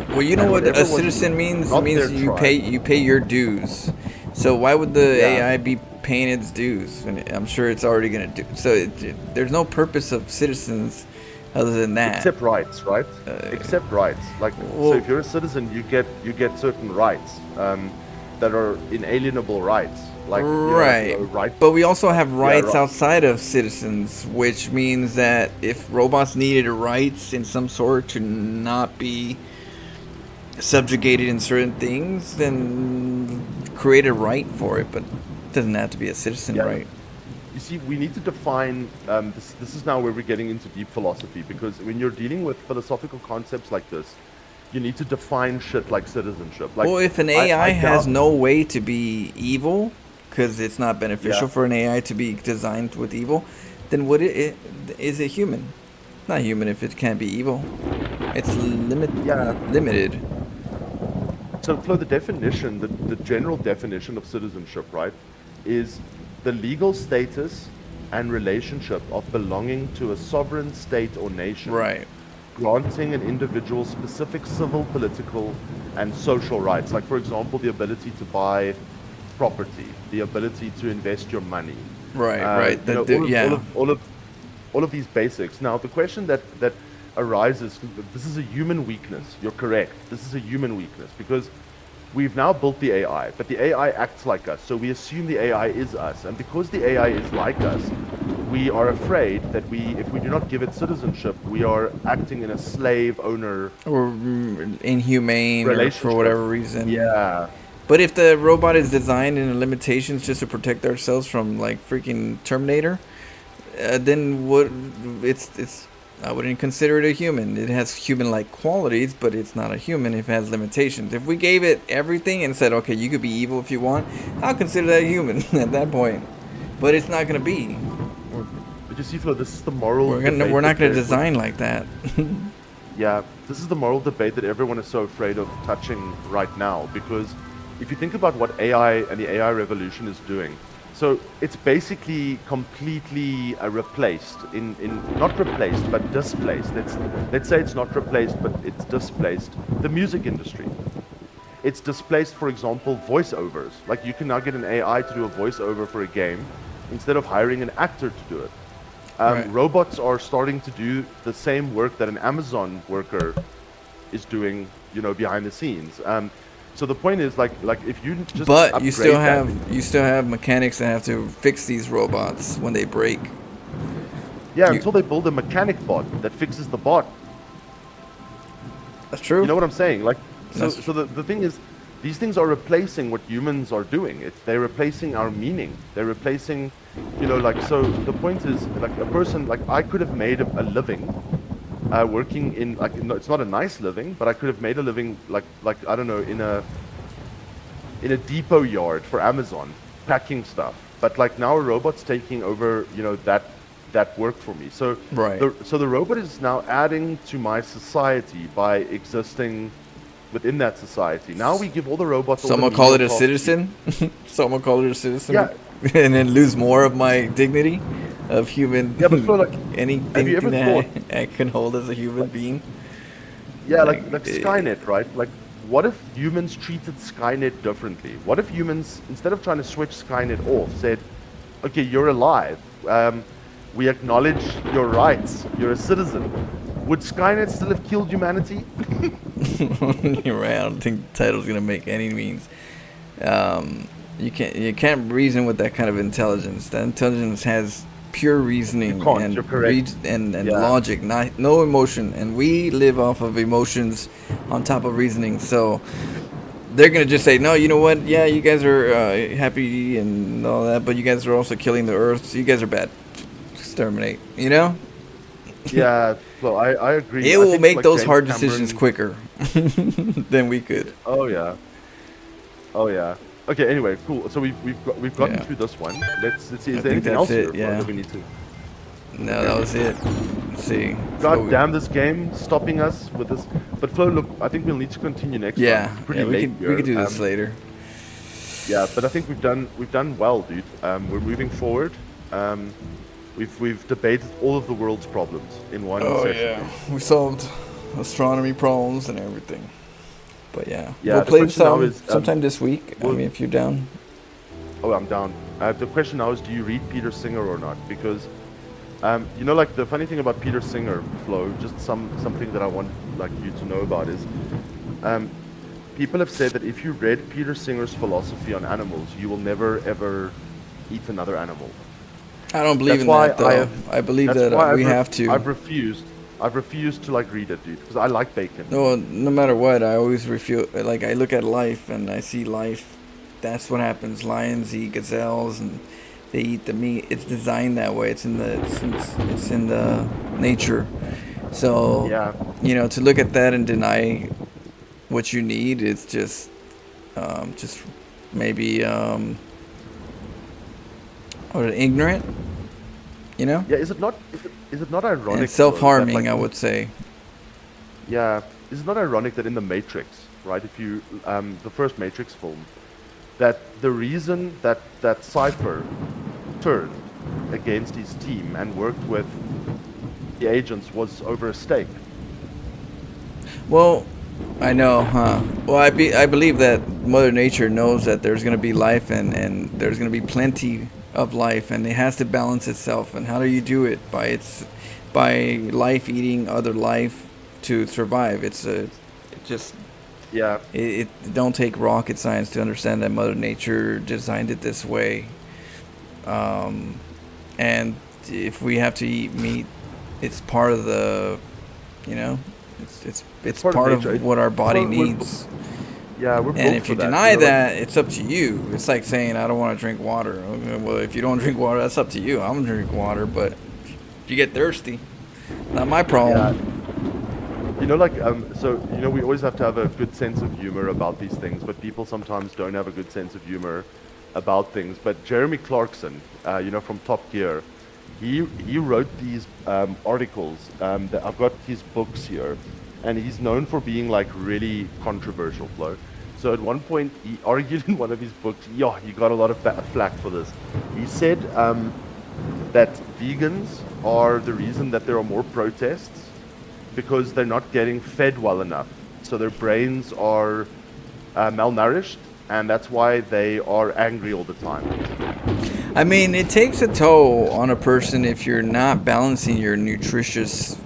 Well, you know And what whatever a was citizen means? It not means their you tribe. pay your dues. So why would the Yeah. AI be paying its dues? And I'm sure it's already gonna do. So there's no purpose of citizens other than that. Except rights, right? Except rights. Like, well- so if you're a citizen, you get certain rights that are inalienable rights. Like, Right. right. But we also have rights right. outside of citizens, which means that if robots needed rights in some sort to not be subjugated in certain things, then create a right for it, but it doesn't have to be a citizen Yeah. right. You see, we need to define. This is now where we're getting into deep philosophy, because when you're dealing with philosophical concepts like this, you need to define shit like citizenship. Like, Well, if an I AI has doubt- no way to be evil, because it's not beneficial Yeah. for an AI to be designed with evil, then what is it human? not human if it can't be evil. It's Yeah. limited. So, Flo, the definition, the general definition of citizenship, right, is the legal status and relationship of belonging to a sovereign state or nation, Right. granting an individual specific civil, political, and social rights. Like, for example, the ability to buy property, the ability to invest your money. Right. Right. You know, Yeah. all of these basics. Now, the question that arises, this is a human weakness. You're correct. This is a human weakness because we've now built the AI, but the AI acts like us. So we assume the AI is us. And because the AI is like us, we are afraid that if we do not give it citizenship, we are acting in a slave owner Or inhumane, or for relationship. whatever reason. Yeah. But if the robot is designed in the limitations just to protect ourselves from like freaking Terminator, then what? It's I wouldn't consider it a human. It has human-like qualities, but it's not a human if it has limitations. If we gave it everything and said, okay, you could be evil if you want, I'll consider that a human at that point. But it's not gonna be. But you see, Flo, this is the moral We're debate not that gonna we're- design like that. Yeah, this is the moral debate that everyone is so afraid of touching right now because if you think about what AI and the AI revolution is doing, so it's basically completely replaced not replaced but displaced. Let's say it's not replaced but it's displaced the music industry. It's displaced, for example, voiceovers. Like you can now get an AI to do a voiceover for a game instead of hiring an actor to do it. Right. Robots are starting to do the same work that an Amazon worker is doing, you know, behind the scenes. So the point is, like if you just But you still upgrade have mechanics that have to fix these robots when they break. yeah, you- until they build a mechanic bot that fixes the bot. That's true. You know what I'm saying? Like, so, That's- so the thing is, these things are replacing what humans are doing. They're replacing our meaning. They're replacing, you know, like, so the point is, like, a person, like, I could have made a living working in, like, no, it's not a nice living, but I could have made a living, like I don't know, in a depot yard for Amazon, packing stuff. But, like, now a robot's taking over, you know, that work for me. So, Right. so the robot is now adding to my society by existing within that society. Now we give all the robots. all the Some will call it a menial tasks. citizen. Some will call it a citizen. Yeah. And then lose more of my dignity of human. Yeah, but so, like, anything have you ever that I can hold as a human being. Yeah, like, like Skynet, right? Like, what if humans treated Skynet differently? What if humans, instead of trying to switch Skynet off, said, "Okay, you're alive. We acknowledge your rights. You're a citizen." Would Skynet still have killed humanity? You're right. I don't think the title's gonna make any means. You can't reason with that kind of intelligence. That intelligence has pure reasoning You can't, and you're correct. and Yeah. logic, no emotion, and we live off of emotions on top of reasoning. So they're gonna just say, no, you know what? Yeah, you guys are happy and all that, but you guys are also killing the earth. So you guys are bad. Exterminate. You know, Yeah, well, I agree. it I will think, make like, those James hard decisions Cameron- quicker than we could. Oh yeah. Oh yeah. Okay. Anyway, cool. So we've gotten Yeah. through this one. Let's see. I Is there think anything that's else it, here Flo, yeah. that we need to? No, that was it. Let's see. God damn this game stopping us with this. But Flo, look, I think we'll need to continue next time. Yeah, It's pretty yeah, late we could do here. this later. Yeah, but I think we've done well, dude. We're moving forward. We've debated all of the world's problems in one session. we solved astronomy problems and everything. But yeah, Yeah, we'll the play question now some is, sometime this week. I well- mean, if you're down. Oh, I'm down. The question now is, do you read Peter Singer or not? Because, you know, like the funny thing about Peter Singer, Flo, just something that I want like you to know about is, people have said that if you read Peter Singer's philosophy on animals, you will never ever eat another animal. I don't believe That's in why that though. I believe That's that why we I've have to. I've refused to like read it, dude, because I like bacon. No matter what, I always refuse. Like I look at life and I see life. That's what happens. Lions eat gazelles and they eat the meat. It's designed that way. It's in the nature. So Yeah. you know, to look at that and deny what you need is just maybe or ignorant. You know? Yeah, is it not ironic And though, that, self-harming, like, I would say. yeah, is it not ironic that in the Matrix, right? If you the first Matrix film, that the reason that Cypher turned against his team and worked with the agents was over a stake. Well, I know, huh? Well, I believe that Mother Nature knows that there's going to be life and there's going to be plenty of life, and it has to balance itself. And how do you do it? By life eating other life to survive. Yeah, It don't take rocket science to understand that Mother Nature designed it this way. And if we have to eat meat, it's part of the, you know, it's part nature. of what our body We're- needs. yeah, we're And built if for you that. deny You know, like, that, it's up to you. It's like saying I don't want to drink water. Okay, well, if you don't drink water, that's up to you. I'm gonna drink water, but if you get thirsty, not my yeah, problem. you know, like, so, you know, we always have to have a good sense of humor about these things, but people sometimes don't have a good sense of humor about things. But Jeremy Clarkson, you know, from Top Gear, he wrote these articles. That I've got his books here, and he's known for being like really controversial, Flo. So at one point, he argued in one of his books. Yeah, he got a lot of flack for this. He said that vegans are the reason that there are more protests because they're not getting fed well enough. So their brains are malnourished, and that's why they are angry all the time. I mean, it takes a toll on a person if you're not balancing your nutritious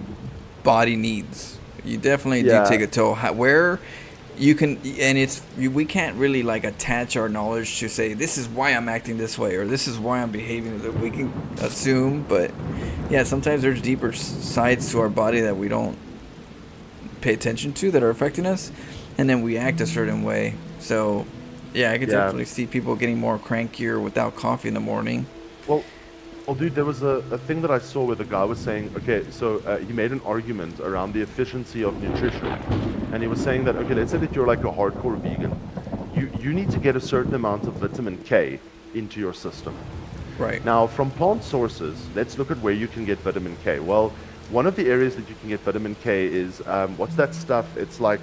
body needs. You definitely do Yeah. take a toll. Where you can, and we can't really like attach our knowledge to say this is why I'm acting this way or this is why I'm behaving. That we can assume, but yeah, sometimes there's deeper sides to our body that we don't pay attention to that are affecting us, and then we act a certain way. So yeah, I could Yeah. definitely see people getting more crankier without coffee in the morning. Well, dude, there was a thing that I saw where the guy was saying, okay, so he made an argument around the efficiency of nutrition, and he was saying that, okay, let's say that you're like a hardcore vegan, you need to get a certain amount of vitamin K into your system. Right. Now, from plant sources, let's look at where you can get vitamin K. Well, one of the areas that you can get vitamin K is what's that stuff? It's like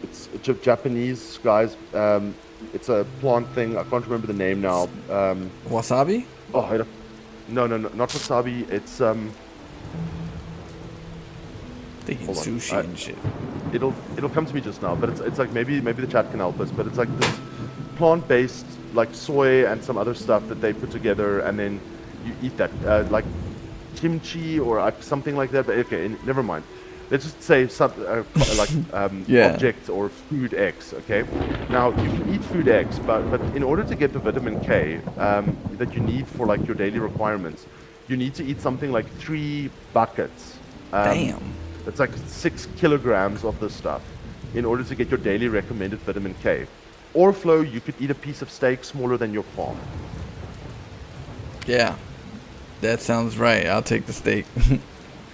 it's a Japanese guys. It's a plant thing. I can't remember the name now. Wasabi? Oh, no, not wasabi. It's Thinking hold on. sushi and shit. it'll come to me just now. But it's like maybe the chat can help us. But it's like this plant-based like soy and some other stuff that they put together, and then you eat that like kimchi or something like that. But okay, never mind. Let's just say Yeah. object or food X. Okay. Now you can eat food X, but in order to get the vitamin K that you need for like your daily requirements, you need to eat something like 3 buckets. Damn. It's like 6 kilograms of this stuff in order to get your daily recommended vitamin K. Or Flo, you could eat a piece of steak smaller than your palm. Yeah. That sounds right. I'll take the steak.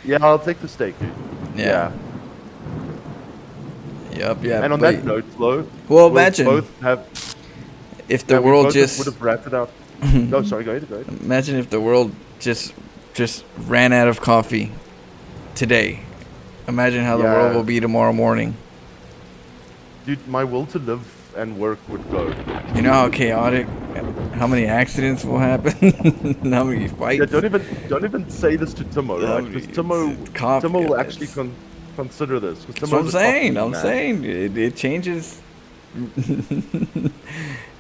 Yeah, I'll take the steak, dude. Yeah. Yep, yeah. And on but that note, Flo, Well, we'll imagine both have if the we world both just would have ratted out. No, sorry, go ahead. imagine if the world just ran out of coffee today. Imagine how the Yeah. world will be tomorrow morning. Dude, my will to live and work would go. You know how chaotic, how many accidents will happen, how many fights. Yeah, don't even say this to Timo, Yeah, right? Because it's Timo will guys. actually consider this. 'Cause That's what I'm Timo's a coffee saying. I'm man. saying it changes.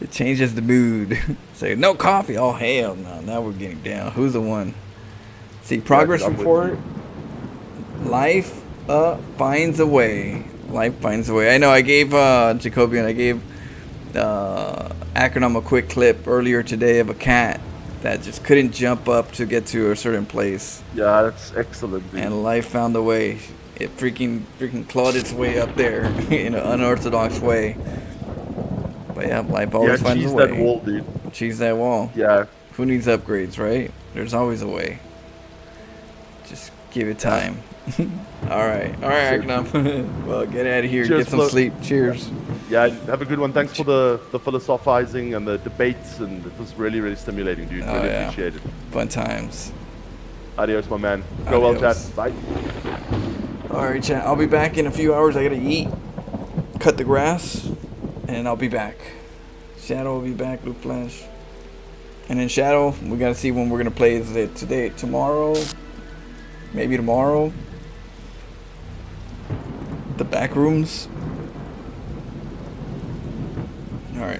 It changes the mood. Say no coffee. Oh hell no! Now we're getting down. Who's the one? See, progress I'm with report. Life finds a way. Life finds a way. I know. I gave Jacoby and I gave Acronym a quick clip earlier today of a cat that just couldn't jump up to get to a certain place, Yeah, that's excellent, dude. and life found a way. It freaking clawed its way up there in an unorthodox way. But yeah, life always finds cheese a way. that wall, dude. Cheese that wall. Yeah. Who needs upgrades, right? There's always a way. Just give it time. All right, Arcanum. Well, get out of here. Cheers, Get some Flo. sleep. Cheers. Yeah, have a good one. Thanks for the philosophizing and the debates, and it was really, really stimulating, dude. Oh, Really yeah. appreciate it. Fun times. Adios, my man. Go well, chat. Adios. Bye. All right, chat. I'll be back in a few hours. I gotta eat, cut the grass, and I'll be back. Shadow will be back. Luke Flash. And then Shadow, we gotta see when we're gonna play. Is it today, tomorrow? Maybe tomorrow. The back rooms. All right.